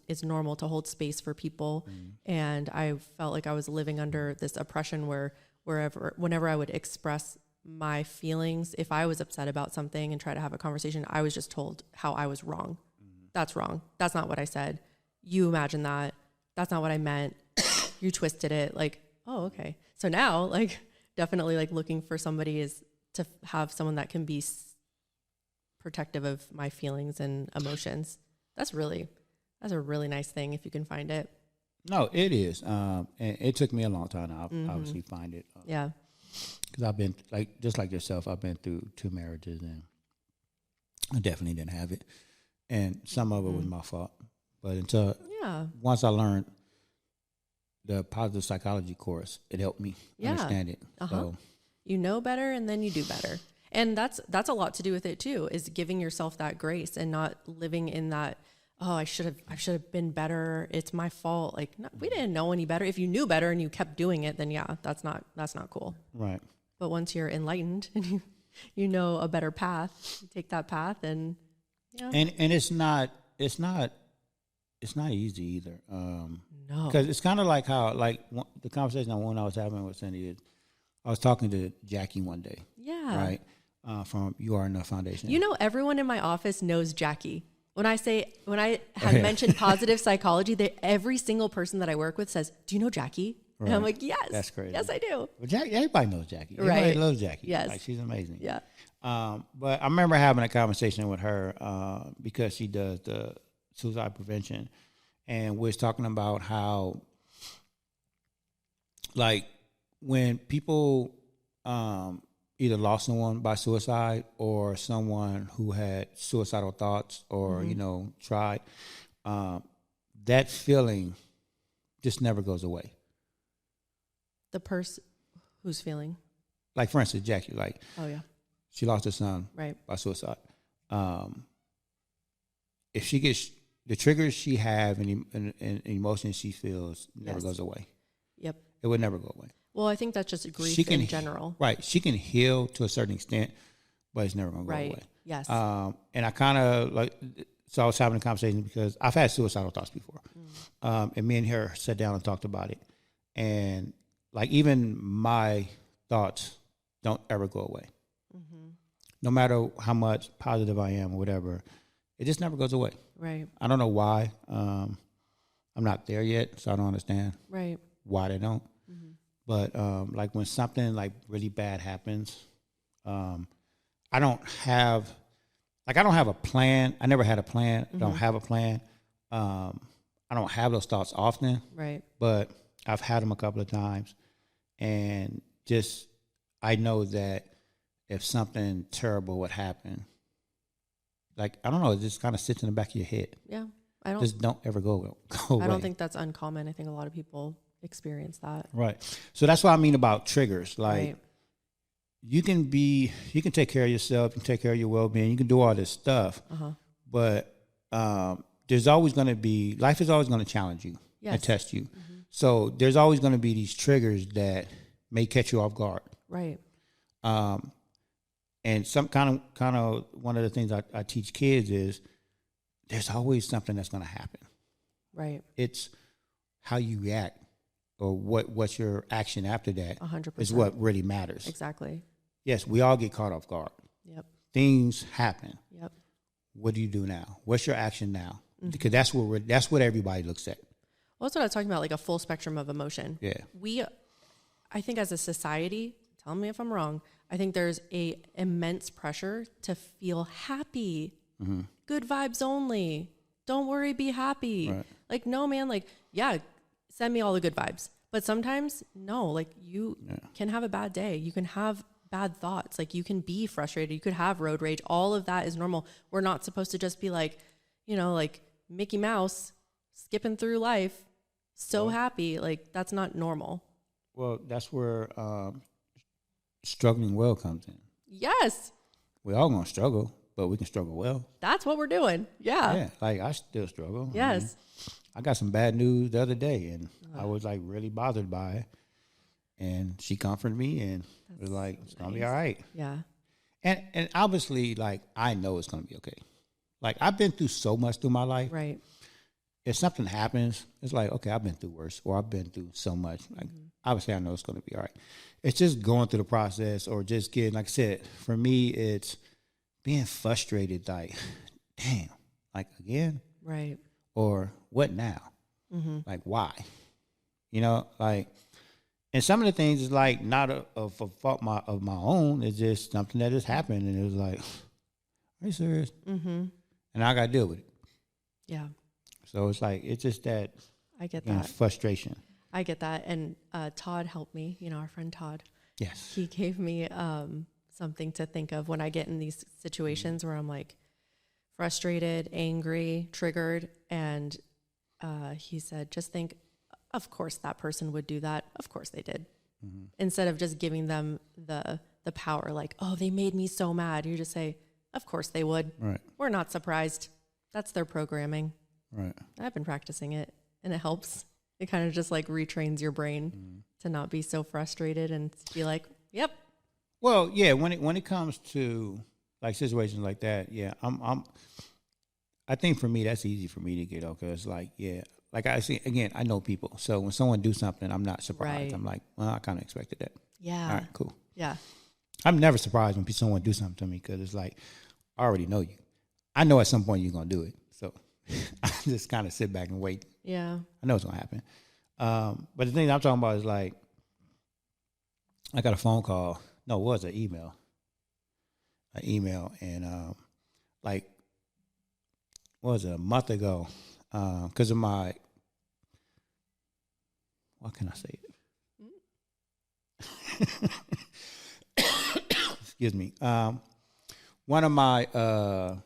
Speaker 3: it's normal to hold space for people. And I felt like I was living under this oppression where whenever I would express my feelings, if I was upset about something and try to have a conversation, I was just told how I was wrong. That's wrong. That's not what I said. You imagine that. That's not what I meant. You twisted it. Like, oh, okay. So now, like, definitely like looking for somebody is to have someone that can be protective of my feelings and emotions. That's a really nice thing if you can find it.
Speaker 2: No, it is. And it took me a long time to obviously find it.
Speaker 3: Yeah.
Speaker 2: Because I've been just like yourself, I've been through 2 marriages, and I definitely didn't have it. And some of it was my fault. But once I learned the positive psychology course, it helped me understand it. So
Speaker 3: you know better, and then you do better. And that's a lot to do with it too, is giving yourself that grace and not living in that, oh, I should have been better. It's my fault. Like, no, we didn't know any better. If you knew better and you kept doing it, then yeah, that's not cool.
Speaker 2: Right.
Speaker 3: But once you're enlightened and you know a better path, you take that path, and yeah.
Speaker 2: And it's not easy either.
Speaker 3: No.
Speaker 2: Because it's kind of like how the conversation I was having with Cindy is, I was talking to Jackie one day.
Speaker 3: Yeah.
Speaker 2: Right. From You Are Enough Foundation.
Speaker 3: You know, everyone in my office knows Jackie. When I had mentioned positive psychology, every single person that I work with says, "Do you know Jackie?"
Speaker 2: Right.
Speaker 3: And I'm like, "Yes,
Speaker 2: that's crazy.
Speaker 3: Yes, I do."
Speaker 2: Well, everybody knows Jackie. Everybody
Speaker 3: Right.
Speaker 2: loves Jackie.
Speaker 3: Yes.
Speaker 2: Like, she's amazing.
Speaker 3: Yeah.
Speaker 2: But I remember having a conversation with her because she does the suicide prevention, and we're talking about how, like, when people either lost someone by suicide or someone who had suicidal thoughts or, tried, that feeling just never goes away.
Speaker 3: The person who's feeling.
Speaker 2: Like, for instance, Jackie, like,
Speaker 3: Oh yeah.
Speaker 2: she lost her son
Speaker 3: Right.
Speaker 2: by suicide. If she gets the triggers she have and emotions she feels never goes away.
Speaker 3: Yep.
Speaker 2: It would never go away.
Speaker 3: Well, I think that's just grief in general.
Speaker 2: Right. She can heal to a certain extent, but it's never going to go away.
Speaker 3: Yes.
Speaker 2: And I kind of so I was having a conversation because I've had suicidal thoughts before. And me and her sat down and talked about it. And like, even my thoughts don't ever go away. No matter how much positive I am or whatever, it just never goes away.
Speaker 3: Right.
Speaker 2: I don't know why. I'm not there yet, so I don't understand why they don't. But like, when something like really bad happens, I don't have a plan. I never had a plan. I don't have a plan. I don't have those thoughts often.
Speaker 3: Right.
Speaker 2: But I've had them a couple of times, and just I know that if something terrible would happen, like, I don't know, it just kind of sits in the back of your head.
Speaker 3: Yeah.
Speaker 2: Just don't ever go away.
Speaker 3: I don't think that's uncommon. I think a lot of people experience that.
Speaker 2: Right. So that's what I mean about triggers. Like,
Speaker 3: Right.
Speaker 2: you can take care of yourself, you can take care of your well-being, you can do all this stuff, but there's always going to be, life is always going to challenge you and test you. So there's always going to be these triggers that may catch you off guard.
Speaker 3: Right.
Speaker 2: And some kind of one of the things I teach kids is there's always something that's going to happen.
Speaker 3: Right.
Speaker 2: It's how you react, or what's your action after that
Speaker 3: 100%.
Speaker 2: is what really matters.
Speaker 3: Exactly.
Speaker 2: Yes, we all get caught off guard.
Speaker 3: Yep.
Speaker 2: Things happen.
Speaker 3: Yep.
Speaker 2: What do you do now? What's your action now? because that's what everybody looks at.
Speaker 3: Well, that's what I was talking about, like a full spectrum of emotion.
Speaker 2: Yeah.
Speaker 3: I think as a society, tell me if I'm wrong, I think there's a immense pressure to feel happy, good vibes only. Don't worry, be happy.
Speaker 2: Right.
Speaker 3: Like, no, man, like, yeah, send me all the good vibes. But sometimes, no, like you can have a bad day. You can have bad thoughts. Like you can be frustrated. You could have road rage. All of that is normal. We're not supposed to just be like, you know, like Mickey Mouse skipping through life, so happy. Like that's not normal.
Speaker 2: Well, that's where struggling well comes in.
Speaker 3: Yes.
Speaker 2: We're all going to struggle, but we can struggle well.
Speaker 3: That's what we're doing. Yeah.
Speaker 2: Yeah. Like I still struggle.
Speaker 3: Yes.
Speaker 2: I got some bad news the other day, and I was like really bothered by it. And she comforted me, and was like, "It's gonna be all right."
Speaker 3: Yeah.
Speaker 2: And obviously, like I know it's gonna be okay. Like I've been through so much through my life.
Speaker 3: Right.
Speaker 2: If something happens, it's like, okay, I've been through worse, or I've been through so much. Like obviously, I know it's gonna be all right. It's just going through the process, or just getting, like I said, for me, it's being frustrated. Like, damn, like again.
Speaker 3: Right.
Speaker 2: Or what now? Like, why? You know, like, and some of the things is like not a fault of my own. It's just something that has happened, and it was like, are you serious? And I got to deal with it.
Speaker 3: Yeah.
Speaker 2: So it's like it's just that.
Speaker 3: I get that
Speaker 2: frustration.
Speaker 3: I get that, and Todd helped me. You know, our friend Todd.
Speaker 2: Yes.
Speaker 3: He gave me something to think of when I get in these situations where I'm like frustrated, angry, triggered, and he said, just think, of course that person would do that. Of course they did. Instead of just giving them the power, like, oh, they made me so mad. You just say, of course they would.
Speaker 2: Right.
Speaker 3: We're not surprised. That's their programming.
Speaker 2: Right.
Speaker 3: I've been practicing it, and it helps. It kind of just like retrains your brain to not be so frustrated and be like, yep.
Speaker 2: Well, yeah, when it comes to like situations like that, yeah, I think for me that's easy for me to get over, because like, yeah, like I see again, I know people, so when someone do something, I'm not surprised.
Speaker 3: Right.
Speaker 2: I'm like, well, I kind of expected that.
Speaker 3: Yeah.
Speaker 2: All right, cool.
Speaker 3: Yeah.
Speaker 2: I'm never surprised when someone do something to me, because it's like, I already know you. I know at some point you're gonna do it, so I just kind of sit back and wait.
Speaker 3: Yeah.
Speaker 2: I know it's gonna happen. But the thing I'm talking about is like, I got a phone call. No, it was an email. And like, what was it, a month ago? Because of my, what can I say? Excuse me. One of my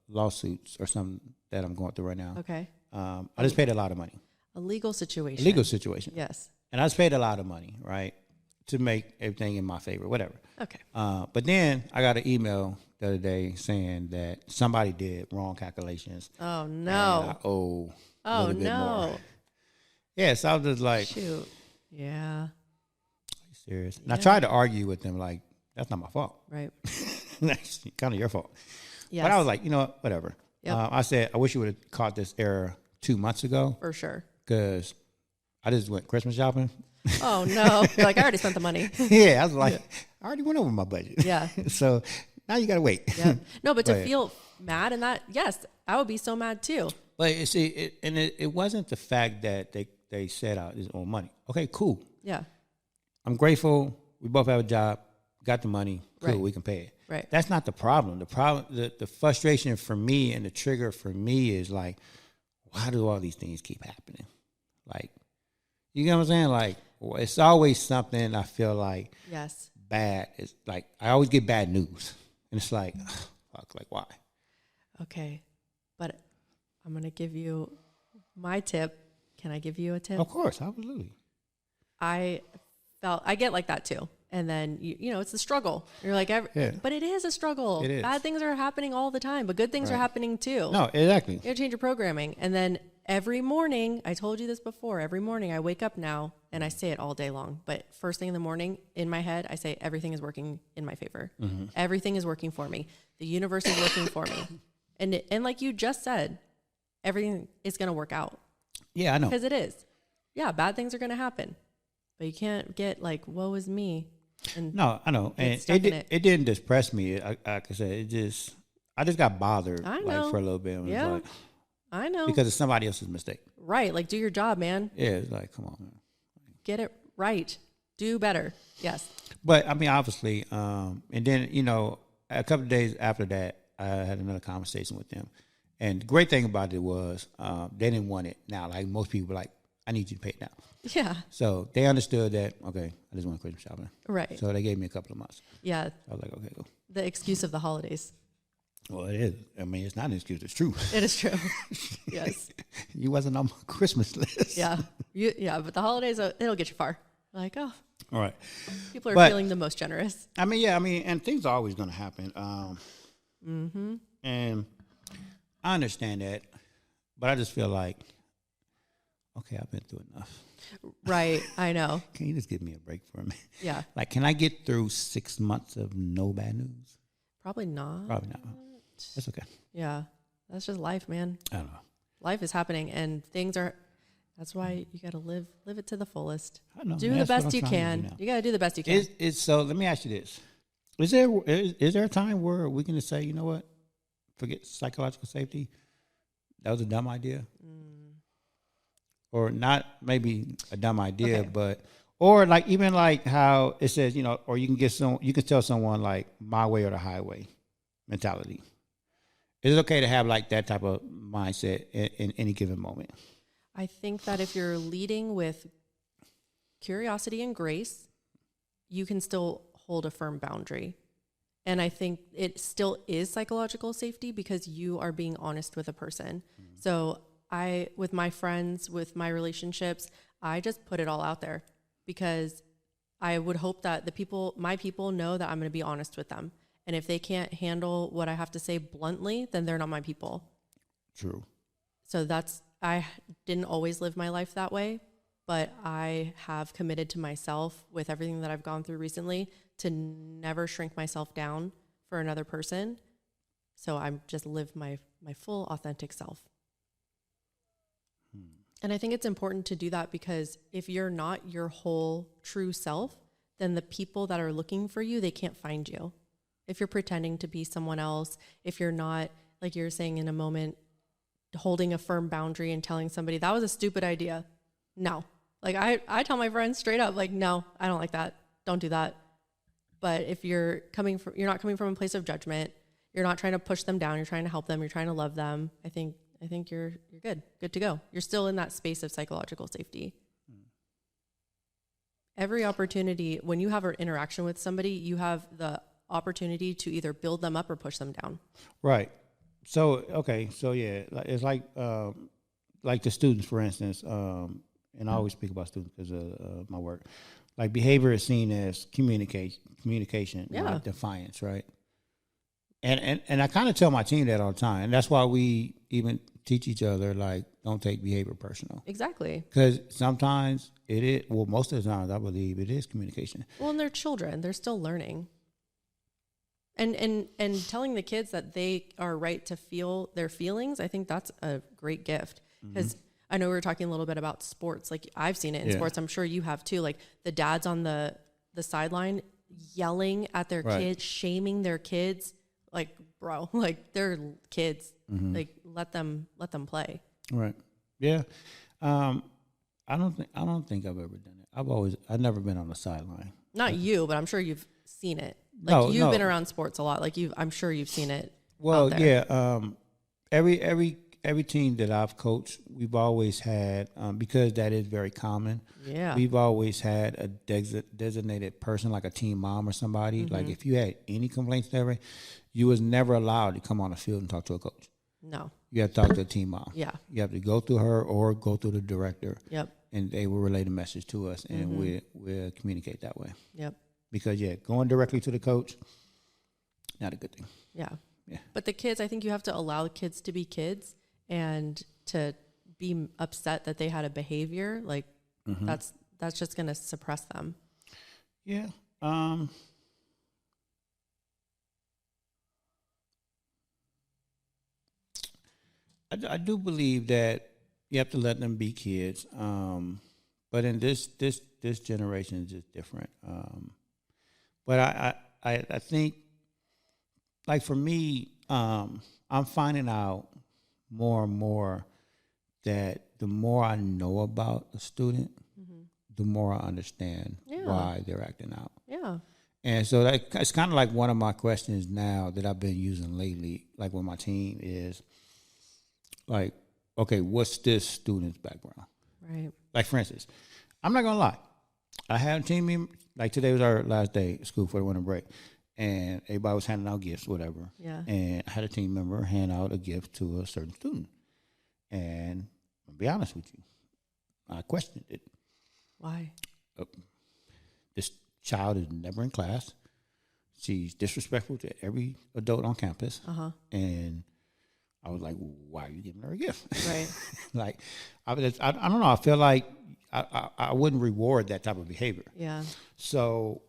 Speaker 2: lawsuits or something that I'm going through right now.
Speaker 3: Okay.
Speaker 2: I just paid a lot of money.
Speaker 3: A legal situation.
Speaker 2: Legal situation.
Speaker 3: Yes.
Speaker 2: And I just paid a lot of money, right, to make everything in my favor, whatever.
Speaker 3: Okay.
Speaker 2: But then I got an email the other day saying that somebody did wrong calculations.
Speaker 3: Oh,
Speaker 2: And
Speaker 3: no.
Speaker 2: I owe a
Speaker 3: Oh,
Speaker 2: little bit more.
Speaker 3: no.
Speaker 2: Yeah, so I was just like,
Speaker 3: Shoot. Yeah.
Speaker 2: serious. And
Speaker 3: Yeah.
Speaker 2: I tried to argue with them, like, that's not my fault.
Speaker 3: Right.
Speaker 2: That's kind of your fault.
Speaker 3: Yes.
Speaker 2: But I was like, you know what, whatever.
Speaker 3: Yep.
Speaker 2: I said, I wish you would have caught this error 2 months ago,
Speaker 3: For sure.
Speaker 2: because I just went Christmas shopping.
Speaker 3: Oh, no. You're like, I already spent the money.
Speaker 2: Yeah, I was like, I already went over my budget.
Speaker 3: Yeah.
Speaker 2: So now you got to wait.
Speaker 3: Yeah. No, but to
Speaker 2: Right.
Speaker 3: feel mad and that, yes, I would be so mad too.
Speaker 2: But you see, it wasn't the fact that they said I just owe money. Okay, cool.
Speaker 3: Yeah.
Speaker 2: I'm grateful. We both have a job, got the money. Cool,
Speaker 3: Right.
Speaker 2: we can pay it.
Speaker 3: Right.
Speaker 2: That's not the problem. The problem, the frustration for me and the trigger for me is like, why do all these things keep happening? Like, you get what I'm saying? Like, it's always something I feel like
Speaker 3: Yes.
Speaker 2: bad. It's like, I always get bad news. And it's like, fuck, like, why?
Speaker 3: Okay. But I'm going to give you my tip. Can I give you a tip?
Speaker 2: Of course, absolutely.
Speaker 3: I get like that too. And then, you know, it's a struggle. You're like, but it is a struggle.
Speaker 2: It is.
Speaker 3: Bad things are happening all the time, but good things are
Speaker 2: Right.
Speaker 3: happening too.
Speaker 2: No, exactly.
Speaker 3: You gotta change your programming. And then every morning, I told you this before, every morning I wake up now and I say it all day long. But first thing in the morning, in my head, I say everything is working in my favor.
Speaker 2: Mm-hmm.
Speaker 3: Everything is working for me. The universe is working for me. And like you just said, everything is going to work out.
Speaker 2: Yeah, I know.
Speaker 3: Because it is. Yeah, bad things are going to happen. But you can't get like, woe is me. And
Speaker 2: No, I know.
Speaker 3: get
Speaker 2: And
Speaker 3: stuck in it.
Speaker 2: it didn't depress me. Like I said, it just, I just got bothered
Speaker 3: I know.
Speaker 2: like for a little bit.
Speaker 3: Yeah.
Speaker 2: Like,
Speaker 3: I know.
Speaker 2: because it's somebody else's mistake.
Speaker 3: Right. Like, do your job, man.
Speaker 2: Yeah, it's like, come on, man.
Speaker 3: Get it right. Do better. Yes.
Speaker 2: But I mean, obviously, and then, you know, a couple of days after that, I had another conversation with them. And the great thing about it was they didn't want it now. Like most people, like, I need you to pay it now.
Speaker 3: Yeah.
Speaker 2: So they understood that, okay, I just want to quit shopping.
Speaker 3: Right.
Speaker 2: So they gave me a couple of months.
Speaker 3: Yeah.
Speaker 2: I was like, okay, cool.
Speaker 3: The excuse of the holidays.
Speaker 2: Well, it is. I mean, it's not an excuse. It's true.
Speaker 3: It is true. Yes.
Speaker 2: You wasn't on my Christmas list.
Speaker 3: Yeah. Yeah. But the holidays, it'll get you far. Like, oh.
Speaker 2: All right.
Speaker 3: People are feeling the most generous.
Speaker 2: I mean, yeah. I mean, and things are always going to happen. And I understand that, but I just feel like, okay, I've been through enough.
Speaker 3: Right. I know.
Speaker 2: Can you just give me a break for a minute?
Speaker 3: Yeah.
Speaker 2: Like, can I get through 6 months of no bad news?
Speaker 3: Probably not.
Speaker 2: Probably not. That's okay.
Speaker 3: Yeah. That's just life, man.
Speaker 2: I don't know.
Speaker 3: Life is happening and things are, that's why you got to live it to the fullest.
Speaker 2: I know.
Speaker 3: Do the best you can. You got to do the best you can.
Speaker 2: So let me ask you this. Is there a time where we can just say, you know what? Forget psychological safety. That was a dumb idea. Or not maybe a dumb idea,
Speaker 3: Okay.
Speaker 2: but or like even like how it says, you know, or you can tell someone like my way or the highway mentality. Is it okay to have like that type of mindset in any given moment?
Speaker 3: I think that if you're leading with curiosity and grace, you can still hold a firm boundary. And I think it still is psychological safety because you are being honest with a person. So with my friends, with my relationships, I just put it all out there because I would hope that my people know that I'm going to be honest with them. And if they can't handle what I have to say bluntly, then they're not my people.
Speaker 2: True.
Speaker 3: So I didn't always live my life that way, but I have committed to myself with everything that I've gone through recently to never shrink myself down for another person. So I just live my full authentic self. And I think it's important to do that because if you're not your whole true self, then the people that are looking for you, they can't find you. If you're pretending to be someone else, if you're not, like you're saying in a moment, holding a firm boundary and telling somebody that was a stupid idea. No. Like I tell my friends straight up, like, no, I don't like that. Don't do that. But if you're not coming from a place of judgment, you're not trying to push them down, you're trying to help them, you're trying to love them, I think you're good to go. You're still in that space of psychological safety. Every opportunity, when you have an interaction with somebody, you have the opportunity to either build them up or push them down.
Speaker 2: Right. So, okay. So yeah, it's like the students, for instance, and I always speak about students because of my work. Like behavior is seen as communication,
Speaker 3: Yeah.
Speaker 2: not defiance, right? And I kind of tell my team that all the time. And that's why we even teach each other, like, don't take behavior personal.
Speaker 3: Exactly.
Speaker 2: Because sometimes it is, well, most of the times I believe it is communication.
Speaker 3: Well, and they're children. They're still learning. And telling the kids that they are right to feel their feelings, I think that's a great gift. Because I know we were talking a little bit about sports. Like, I've seen it in sports. I'm sure you have too. Like, the dads on the sideline yelling at their kids, shaming their kids. Like, bro, like, they're kids. Like, let them play.
Speaker 2: Right. Yeah. I don't think I've ever done it. I've never been on the sideline.
Speaker 3: Not you, but I'm sure you've seen it. Like,
Speaker 2: No,
Speaker 3: you've
Speaker 2: no.
Speaker 3: been around sports a lot. Like, I'm sure you've seen it.
Speaker 2: Well,
Speaker 3: out there.
Speaker 2: yeah. Every team that I've coached, we've always had, because that is very common.
Speaker 3: Yeah.
Speaker 2: We've always had a designated person, like a team mom or somebody. Like, if you had any complaints ever, you was never allowed to come on the field and talk to a coach.
Speaker 3: No.
Speaker 2: You have to talk to a team mom.
Speaker 3: Yeah.
Speaker 2: You have to go through her or go through the director.
Speaker 3: Yep.
Speaker 2: And they will relay the message to us, and we'll communicate that way.
Speaker 3: Yep.
Speaker 2: Because, yeah, going directly to the coach, not a good thing.
Speaker 3: Yeah.
Speaker 2: Yeah.
Speaker 3: But the kids, I think you have to allow kids to be kids and to be upset that they had a behavior. Like, that's just going to suppress them.
Speaker 2: Yeah. I do believe that you have to let them be kids. But in this generation is just different. But I think, like, for me, I'm finding out more and more that the more I know about a student, the more I understand why they're acting out.
Speaker 3: Yeah.
Speaker 2: And so it's kind of like one of my questions now that I've been using lately, like with my team, is like, okay, what's this student's background?
Speaker 3: Right.
Speaker 2: Like, for instance, I'm not going to lie. I had a team member, like today was our last day at school for the winter break, and everybody was handing out gifts, whatever.
Speaker 3: Yeah.
Speaker 2: And I had a team member hand out a gift to a certain student. And I'll be honest with you, I questioned it.
Speaker 3: Why?
Speaker 2: This child is never in class. She's disrespectful to every adult on campus. And I was like, why are you giving her a gift?
Speaker 3: Right.
Speaker 2: Like, I don't know. I feel like I wouldn't reward that type of behavior.
Speaker 3: Yeah.
Speaker 2: So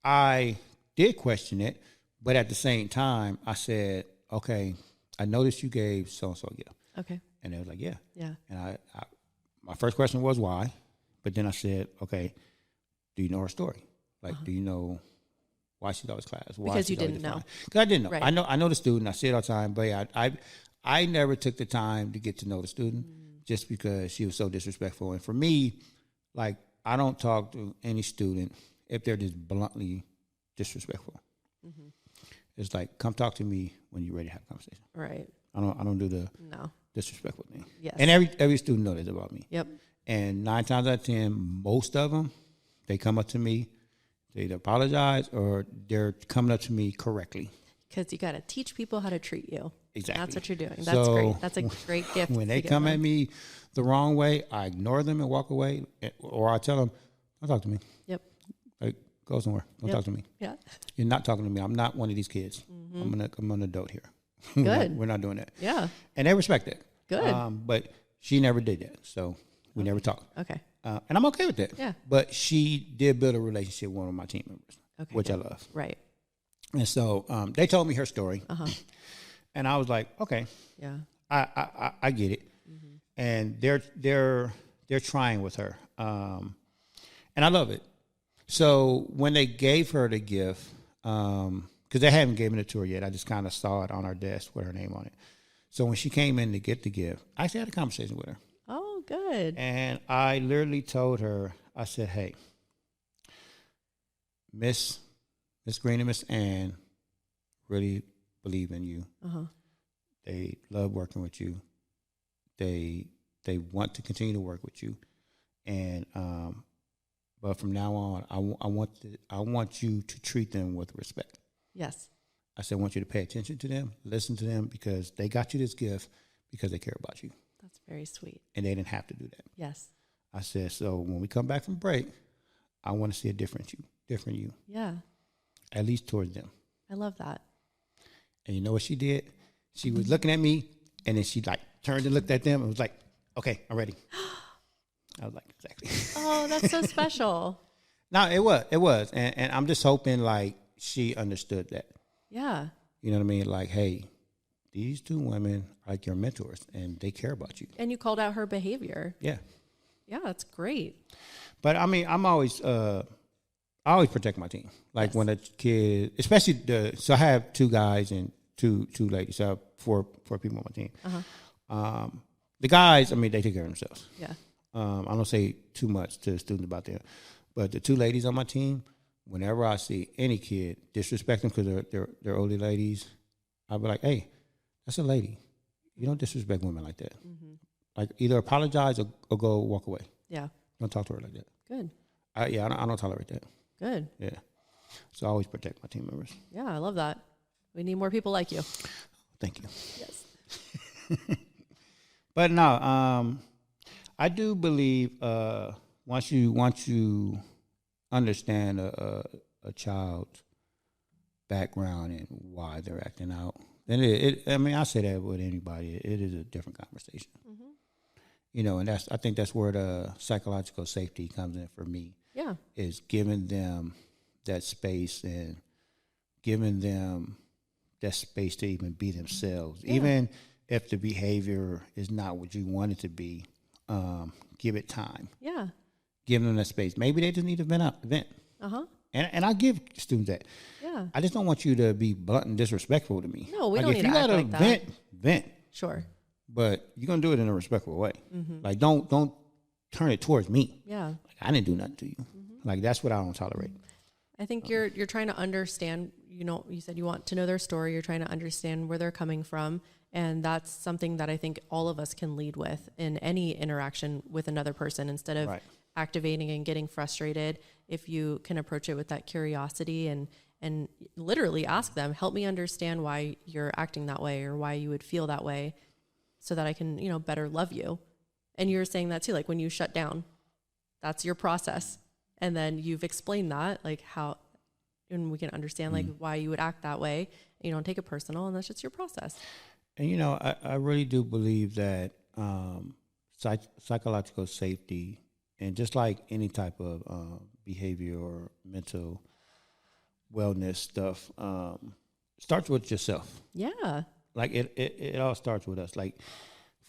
Speaker 2: I did question it, but at the same time, I said, okay, I noticed you gave so-and-so a gift.
Speaker 3: Okay.
Speaker 2: And they was like, yeah.
Speaker 3: Yeah.
Speaker 2: And I my first question was why, but then I said, okay, do you know her story? Like, do you know why she's always class? Why
Speaker 3: Because you
Speaker 2: she's always
Speaker 3: didn't know.
Speaker 2: defined? Because I didn't know.
Speaker 3: Right.
Speaker 2: I know the student. I see it all the time, but yeah, I never took the time to get to know the student just because she was so disrespectful. And for me, like, I don't talk to any student if they're just bluntly disrespectful. It's like, come talk to me when you're ready to have a conversation.
Speaker 3: Right.
Speaker 2: I don't do the
Speaker 3: No.
Speaker 2: disrespectful thing.
Speaker 3: Yes.
Speaker 2: And every student knows that about me.
Speaker 3: Yep.
Speaker 2: And 9 times out of 10, most of them, they come up to me, they either apologize or they're coming up to me correctly.
Speaker 3: Because you got to teach people how to treat you.
Speaker 2: Exactly.
Speaker 3: That's what you're doing. That's
Speaker 2: So,
Speaker 3: great. That's a great gift.
Speaker 2: When they
Speaker 3: to give
Speaker 2: come
Speaker 3: them.
Speaker 2: at me the wrong way, I ignore them and walk away, or I tell them, don't talk to me.
Speaker 3: Yep.
Speaker 2: Like, go somewhere. Don't
Speaker 3: Yep.
Speaker 2: talk to me.
Speaker 3: Yeah.
Speaker 2: You're not talking to me. I'm not one of these kids. I'm an adult here.
Speaker 3: Good.
Speaker 2: We're not doing that.
Speaker 3: Yeah.
Speaker 2: And they respect that.
Speaker 3: Good.
Speaker 2: But she never did that. So we never talked.
Speaker 3: Okay.
Speaker 2: And I'm okay with that.
Speaker 3: Yeah.
Speaker 2: But she did build a relationship with one of my team members,
Speaker 3: Okay.
Speaker 2: which
Speaker 3: good.
Speaker 2: I love.
Speaker 3: Right.
Speaker 2: And so they told me her story. And I was like, okay,
Speaker 3: Yeah.
Speaker 2: I get it. And they're trying with her. And I love it. So when they gave her the gift, because they haven't given it to her yet, I just kind of saw it on our desk with her name on it. So when she came in to get the gift, I actually had a conversation with her.
Speaker 3: Oh, good.
Speaker 2: And I literally told her, I said, hey, Miss Green and Miss Ann really believe in you. They love working with you. They want to continue to work with you. And but from now on, I want you to treat them with respect.
Speaker 3: Yes.
Speaker 2: I said, I want you to pay attention to them, listen to them, because they got you this gift because they care about you.
Speaker 3: That's very sweet.
Speaker 2: And they didn't have to do that.
Speaker 3: Yes.
Speaker 2: I said, so when we come back from break, I want to see a different you,
Speaker 3: Yeah.
Speaker 2: at least towards them.
Speaker 3: I love that.
Speaker 2: And you know what she did? She was looking at me, and then she like turned and looked at them and was like, okay, I'm ready. I was like, exactly.
Speaker 3: Oh, that's so special.
Speaker 2: No, it was. And I'm just hoping like she understood that.
Speaker 3: Yeah.
Speaker 2: You know what I mean? Like, hey, these two women are like your mentors, and they care about you.
Speaker 3: And you called out her behavior.
Speaker 2: Yeah.
Speaker 3: Yeah, that's great.
Speaker 2: But I mean, I always protect my team. Like
Speaker 3: Yes.
Speaker 2: when a kid, especially so I have 2 guys and two ladies. So I have four people on my team. The guys, I mean, they take care of themselves.
Speaker 3: Yeah.
Speaker 2: I don't say too much to students about them, but the 2 ladies on my team, whenever I see any kid disrespect them because they're older ladies, I'll be like, hey, that's a lady. You don't disrespect women like that. Like either apologize or go walk away.
Speaker 3: Yeah.
Speaker 2: Don't talk to her like that.
Speaker 3: Good.
Speaker 2: I don't tolerate that.
Speaker 3: Good.
Speaker 2: Yeah. So I always protect my team members.
Speaker 3: Yeah, I love that. We need more people like you.
Speaker 2: Thank you.
Speaker 3: Yes.
Speaker 2: But no, I do believe once you understand a child's background and why they're acting out, then I mean, I say that with anybody. It is a different conversation. You know, and I think that's where the psychological safety comes in for me.
Speaker 3: Yeah.
Speaker 2: Is giving them that space and giving them that space to even be themselves. Yeah. Even if the behavior is not what you want it to be, give it time.
Speaker 3: Yeah.
Speaker 2: Give them that space. Maybe they just need to vent.
Speaker 3: Uh-huh.
Speaker 2: And I give students that.
Speaker 3: Yeah. Yeah.
Speaker 2: I just don't want you to be blunt and disrespectful to me.
Speaker 3: No, we
Speaker 2: like,
Speaker 3: don't
Speaker 2: if
Speaker 3: need
Speaker 2: you
Speaker 3: to act
Speaker 2: gotta
Speaker 3: like that.
Speaker 2: vent.
Speaker 3: Sure.
Speaker 2: But you're gonna do it in a respectful way. Like, don't turn it towards me.
Speaker 3: Yeah.
Speaker 2: Like, I didn't do nothing to you. Like, that's what I don't tolerate.
Speaker 3: I think you're trying to understand, you said you want to know their story. You're trying to understand where they're coming from. And that's something that I think all of us can lead with in any interaction with another person, instead of activating and getting frustrated. If you can approach it with that curiosity and literally ask them, help me understand why you're acting that way or why you would feel that way, so that I can, better love you. And you're saying that too, like when you shut down, that's your process. And then you've explained that, like how, and we can understand like why you would act that way. You don't take it personal, and that's just your process.
Speaker 2: And, I really do believe that psychological safety, and just like any type of behavior or mental wellness stuff, starts with yourself.
Speaker 3: Yeah.
Speaker 2: Like it all starts with us. Like,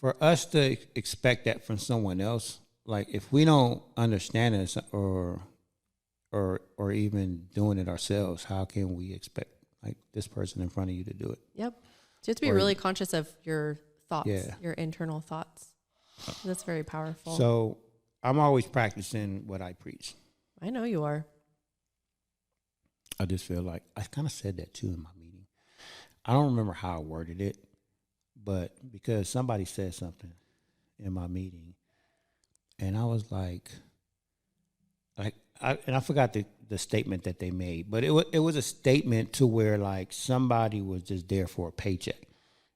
Speaker 2: for us to expect that from someone else, like if we don't understand it or even doing it ourselves, how can we expect like this person in front of you to do it?
Speaker 3: Yep. So you have to be really conscious of your thoughts, your internal thoughts. That's very powerful.
Speaker 2: So I'm always practicing what I preach.
Speaker 3: I know you are.
Speaker 2: I just feel like I kind of said that too in my meeting. I don't remember how I worded it, but because somebody said something in my meeting, and I was like I forgot the statement that they made, but it was a statement to where like somebody was just there for a paycheck,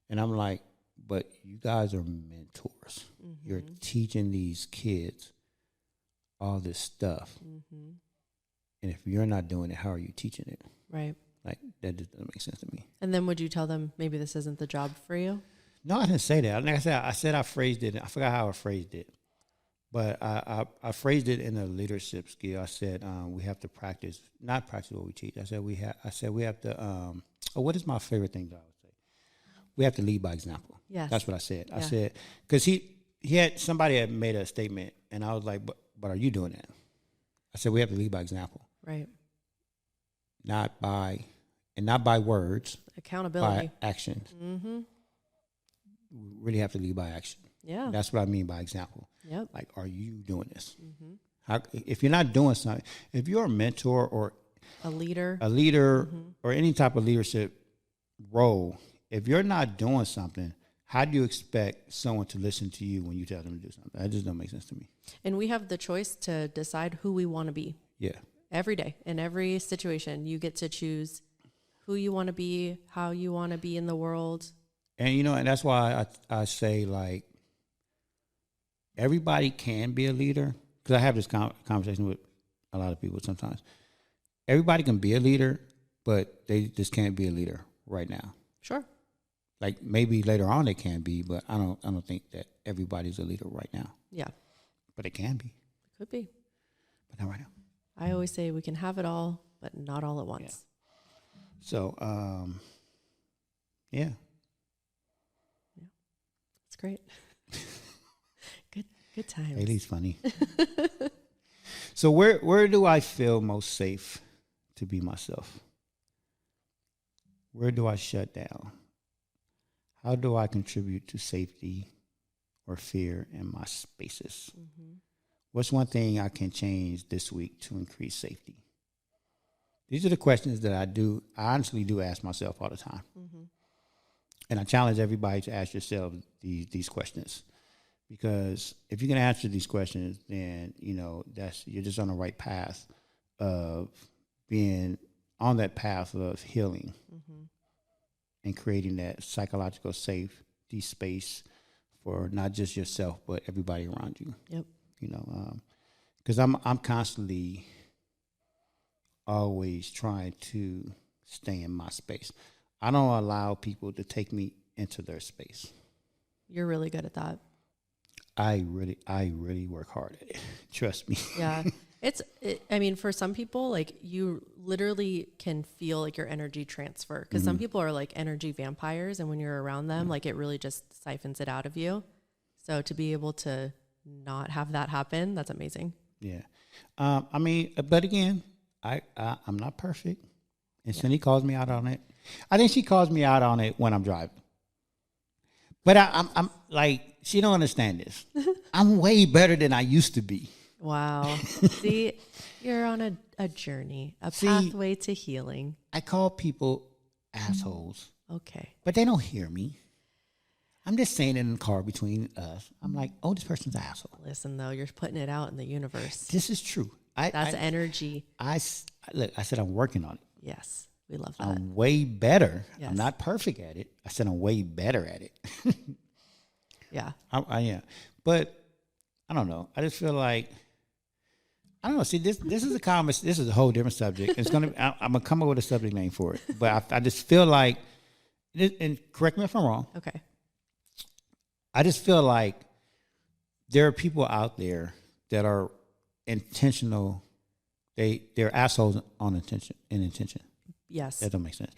Speaker 2: and I'm like, but you guys are mentors. You're teaching these kids all this stuff, and if you're not doing it, how are you teaching it?
Speaker 3: Right.
Speaker 2: Like, that just doesn't make sense to me.
Speaker 3: And then would you tell them maybe this isn't the job for you?
Speaker 2: No, I didn't say that. Like I said I phrased it. I forgot how I phrased it. But I phrased it in a leadership skill. I said we have to not practice what we teach. I said we have to. What is my favorite thing that I would say? We have to lead by example.
Speaker 3: Yes,
Speaker 2: that's what I said.
Speaker 3: Yeah.
Speaker 2: I said because somebody had made a statement, and I was like, but are you doing that? I said we have to lead by example,
Speaker 3: right?
Speaker 2: Not by words.
Speaker 3: Accountability,
Speaker 2: by actions. We really have to lead by action.
Speaker 3: Yeah,
Speaker 2: that's what I mean by example.
Speaker 3: Yep.
Speaker 2: Like, are you doing this? How, if you're not doing something, if you're a mentor or
Speaker 3: a leader,
Speaker 2: or any type of leadership role, if you're not doing something, how do you expect someone to listen to you when you tell them to do something? That just don't make sense to me.
Speaker 3: And we have the choice to decide who we want to be.
Speaker 2: Yeah.
Speaker 3: Every day, in every situation, you get to choose who you want to be, how you want to be in the world.
Speaker 2: And, and that's why I say, like, everybody can be a leader, because I have this conversation with a lot of people sometimes. Everybody can be a leader, but they just can't be a leader right now.
Speaker 3: Sure.
Speaker 2: Like, maybe later on they can be, but I don't think that everybody's a leader right now.
Speaker 3: Yeah.
Speaker 2: But it can be.
Speaker 3: Could be.
Speaker 2: But not right now.
Speaker 3: I always say we can have it all, but not all at once.
Speaker 2: Yeah. So, yeah.
Speaker 3: Yeah. It's great. Good times.
Speaker 2: Haley's funny. So where do I feel most safe to be myself? Where do I shut down? How do I contribute to safety or fear in my spaces? What's one thing I can change this week to increase safety? These are the questions that I honestly do ask myself all the time. And I challenge everybody to ask yourself these questions. Because if you can answer these questions, then, you're just on the right path of being on that path of healing and creating that psychological safety space for not just yourself, but everybody around you.
Speaker 3: Yep.
Speaker 2: Because I'm constantly always trying to stay in my space. I don't allow people to take me into their space.
Speaker 3: You're really good at that.
Speaker 2: I really work hard at it. Trust me.
Speaker 3: Yeah. For some people, like, you literally can feel like your energy transfer, because some people are like energy vampires, and when you're around them, like, it really just siphons it out of you. So to be able to not have that happen, that's amazing.
Speaker 2: Yeah. But again, I'm not perfect. And Cindy calls me out on it. I think she calls me out on it when I'm driving. But I'm like, she don't understand this. I'm way better than I used to be.
Speaker 3: Wow. See, you're on a journey, a pathway to healing.
Speaker 2: I call people assholes.
Speaker 3: Okay.
Speaker 2: But they don't hear me. I'm just saying it in the car between us. I'm like, oh, this person's an asshole.
Speaker 3: Listen, though, you're putting it out in the universe.
Speaker 2: This is true.
Speaker 3: That's energy.
Speaker 2: Look, I said I'm working on it.
Speaker 3: Yes, we love that.
Speaker 2: I'm way better.
Speaker 3: Yes.
Speaker 2: I'm not perfect at it. I said I'm way better at it.
Speaker 3: Yeah.
Speaker 2: I am. But I don't know. I just feel like, I don't know. See, this is a comment. This is a whole different subject. I'm gonna come up with a subject name for it. But I just feel like, and correct me if I'm wrong.
Speaker 3: Okay.
Speaker 2: I just feel like there are people out there that are intentional. They're assholes on intention.
Speaker 3: Yes.
Speaker 2: That don't make sense.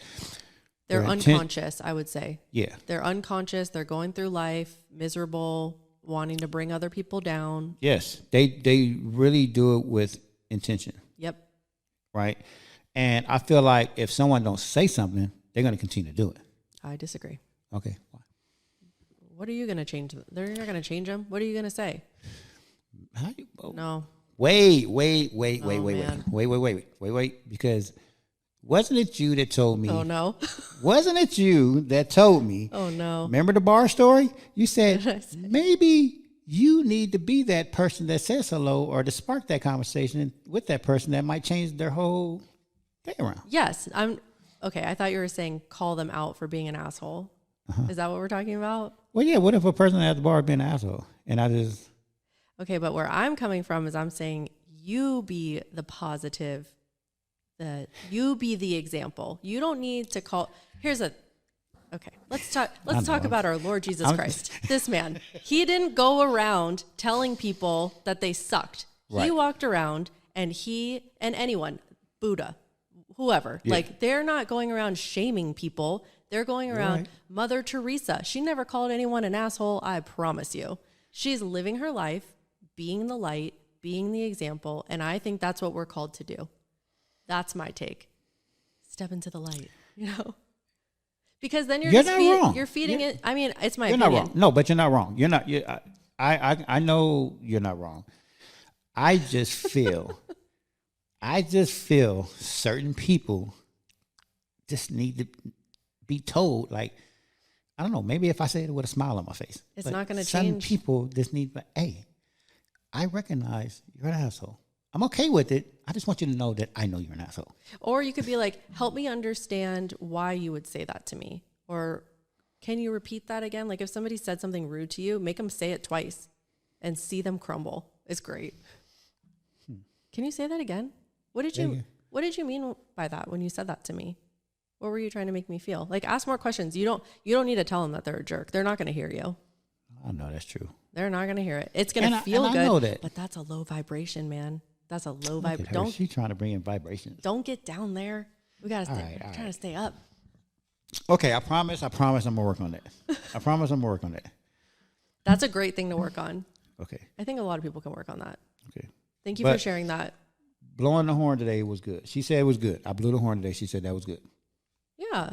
Speaker 3: They're unconscious, I would say.
Speaker 2: Yeah.
Speaker 3: They're unconscious. They're going through life miserable, wanting to bring other people down.
Speaker 2: Yes. They really do it with intention.
Speaker 3: Yep.
Speaker 2: Right? And I feel like if someone don't say something, they're going to continue to do it.
Speaker 3: I disagree.
Speaker 2: Okay. Why?
Speaker 3: What are you going to change? They're not going to change them. What are you going to say? No. Wait.
Speaker 2: Because wasn't it you that told me?
Speaker 3: Oh, no.
Speaker 2: Wasn't it you that told me?
Speaker 3: Oh, no.
Speaker 2: Remember the bar story? You said, maybe you need to be that person that says hello or to spark that conversation with that person that might change their whole day around.
Speaker 3: Yes. Okay. I thought you were saying call them out for being an asshole. Uh-huh. Is that what we're talking about?
Speaker 2: Well, yeah. What if a person at the bar being an asshole and I just...
Speaker 3: Okay, but where I'm coming from is I'm saying you be the positive, you be the example. You don't need to call. Okay, let's talk about our Lord Jesus Christ. This man, he didn't go around telling people that they sucked. Right. He walked around and anyone, Buddha, whoever, like they're not going around shaming people. They're going around. Right. Mother Teresa, she never called anyone an asshole. I promise you. She's living her life, being the light, being the example. And I think that's what we're called to do. That's my take. Step into the light, because then you're feeding it. I mean, it's my opinion.
Speaker 2: You're not wrong. No, but you're not wrong. You're not. I know you're not wrong. I just feel certain people just need to be told, like, I don't know, maybe if I say it with a smile on my face.
Speaker 3: It's not going to change.
Speaker 2: Some people just need, hey, I recognize you're an asshole. I'm okay with it. I just want you to know that I know you're an asshole.
Speaker 3: Or you could be like, help me understand why you would say that to me. Or can you repeat that again? Like if somebody said something rude to you, make them say it twice and see them crumble. It's great. Can you say that again? What did you mean by that when you said that to me? What were you trying to make me feel? Like, ask more questions. You don't need to tell them that they're a jerk. They're not going to hear you.
Speaker 2: I know that's true.
Speaker 3: They're not going to hear it. It's going to feel good. I know that. But that's a low vibration, man. That's a low vibration.
Speaker 2: She's trying to bring in vibrations.
Speaker 3: Don't get down there. We got to stay. We're trying to stay up.
Speaker 2: Okay, I promise I'm going to work on that. I promise I'm going to work on that.
Speaker 3: That's a great thing to work on.
Speaker 2: Okay.
Speaker 3: I think a lot of people can work on that.
Speaker 2: Okay.
Speaker 3: Thank you for sharing that.
Speaker 2: Blowing the horn today was good. She said it was good. I blew the horn today. She said that was good.
Speaker 3: Yeah.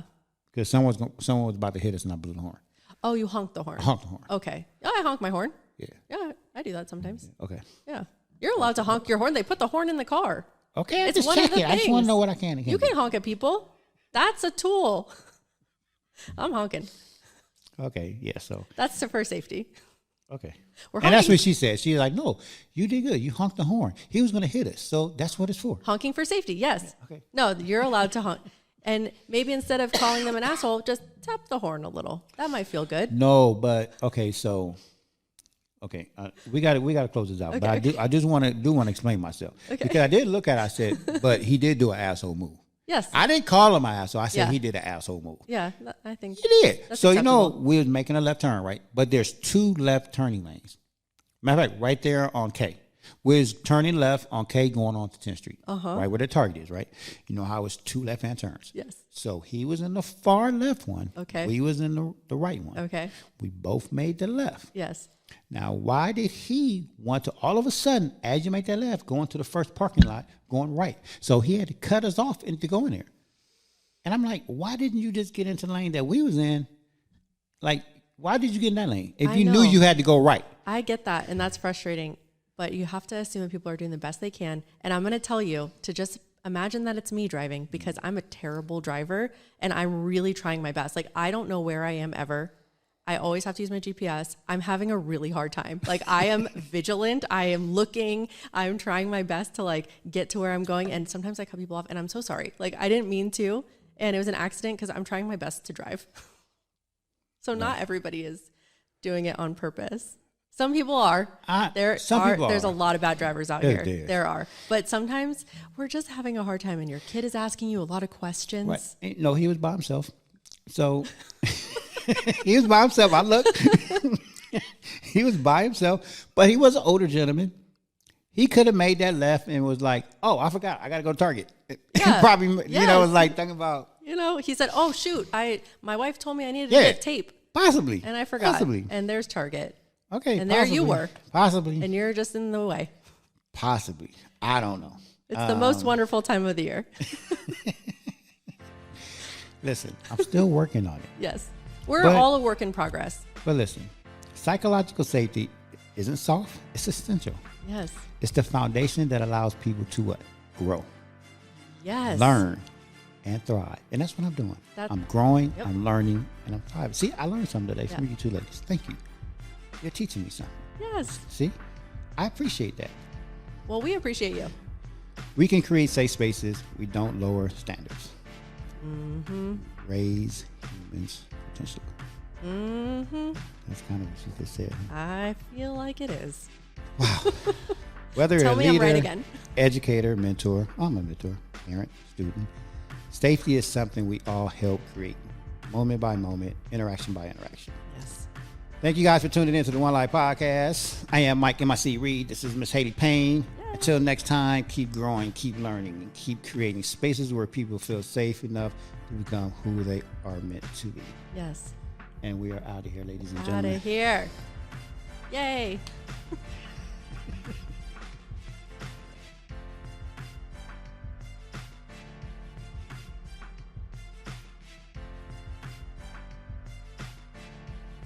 Speaker 2: Because someone was about to hit us and I blew the horn.
Speaker 3: Oh, you honked the horn.
Speaker 2: I honked the horn.
Speaker 3: Okay. Yeah, I honk my horn.
Speaker 2: Yeah.
Speaker 3: Yeah, I do that sometimes.
Speaker 2: Okay.
Speaker 3: Yeah. You're allowed to honk your horn. They put the horn in the car.
Speaker 2: Okay, it's just check it. I just want to know what I can and can't
Speaker 3: do.
Speaker 2: You
Speaker 3: can honk at people. That's a tool. I'm honking.
Speaker 2: Okay, yeah, so.
Speaker 3: That's for safety.
Speaker 2: Okay. And that's what she said. She's like, no, you did good. You honked the horn. He was going to hit us. So that's what it's for.
Speaker 3: Honking for safety, yes.
Speaker 2: Okay.
Speaker 3: No, you're allowed to honk. And maybe instead of calling them an asshole, just tap the horn a little. That might feel good.
Speaker 2: No, but okay, so we got to close this out. Okay. But I just want to explain myself because I did look at it. I said, but he did do an asshole move.
Speaker 3: Yes.
Speaker 2: I didn't call him an asshole. I said he did an asshole move.
Speaker 3: Yeah, I think
Speaker 2: he did. So acceptable. We was making a left turn, right? But there's 2 left turning lanes. Matter of fact, right there on K. We was turning left on K going on to 10th Street. Right where the Target is, right? You know how it's 2 left-hand turns.
Speaker 3: Yes.
Speaker 2: So he was in the far left one.
Speaker 3: Okay.
Speaker 2: We was in the right one.
Speaker 3: Okay.
Speaker 2: We both made the left.
Speaker 3: Yes.
Speaker 2: Now, why did he want to all of a sudden, as you make that left, go into the first parking lot, going right? So he had to cut us off to go in there. And I'm like, why didn't you just get into the lane that we was in? Like, why did you get in that lane? If you knew you had to go right.
Speaker 3: I get that. And that's frustrating. But you have to assume that people are doing the best they can. And I'm going to tell you to just imagine that it's me driving, because I'm a terrible driver and I'm really trying my best. Like, I don't know where I am ever. I always have to use my GPS. I'm having a really hard time. Like, I am vigilant. I am looking. I'm trying my best to like get to where I'm going. And sometimes I cut people off and I'm so sorry. Like, I didn't mean to. And it was an accident because I'm trying my best to drive. So not everybody is doing it on purpose. Some people are. There's a lot of bad drivers out here. There are. But sometimes we're just having a hard time and your kid is asking you a lot of questions.
Speaker 2: Right. No, he was by himself. So he was by himself. I looked. He was by himself. But he was an older gentleman. He could have made that left and was like, oh, I forgot. I got to go to Target.
Speaker 3: Yeah.
Speaker 2: Probably, was like thinking about.
Speaker 3: He said, oh, shoot. My wife told me I needed to get tape.
Speaker 2: Possibly.
Speaker 3: And I forgot.
Speaker 2: Possibly.
Speaker 3: And there's Target.
Speaker 2: Okay.
Speaker 3: And there you were.
Speaker 2: Possibly.
Speaker 3: And you're just in the way.
Speaker 2: Possibly. I don't know.
Speaker 3: It's the most wonderful time of the year.
Speaker 2: Listen, I'm still working on it.
Speaker 3: Yes. We're all a work in progress.
Speaker 2: But listen, psychological safety isn't soft. It's essential.
Speaker 3: Yes.
Speaker 2: It's the foundation that allows people to what? Grow.
Speaker 3: Yes.
Speaker 2: Learn and thrive. And that's what I'm doing. I'm growing, I'm learning, and I'm thriving. See, I learned something today from you two ladies. Thank you. You're teaching me something.
Speaker 3: Yes.
Speaker 2: See, I appreciate that.
Speaker 3: Well, we appreciate you.
Speaker 2: We can create safe spaces. We don't lower standards. Raise humans' potential. That's kind of what she just said.
Speaker 3: I feel like it is.
Speaker 2: Wow. Whether
Speaker 3: Tell
Speaker 2: a
Speaker 3: me I'm
Speaker 2: leader,
Speaker 3: right again.
Speaker 2: educator, mentor, I'm a mentor, parent, student. Safety is something we all help create, moment by moment, interaction by interaction.
Speaker 3: Yes.
Speaker 2: Thank you guys for tuning in to the One Life Podcast. I am Mike MIC Reed. This is Miss Haley Payne. Yay. Until next time, keep growing, keep learning, and keep creating spaces where people feel safe enough to become who they are meant to be.
Speaker 3: Yes.
Speaker 2: And we are out of here, ladies and gentlemen.
Speaker 3: Out of here. Yay.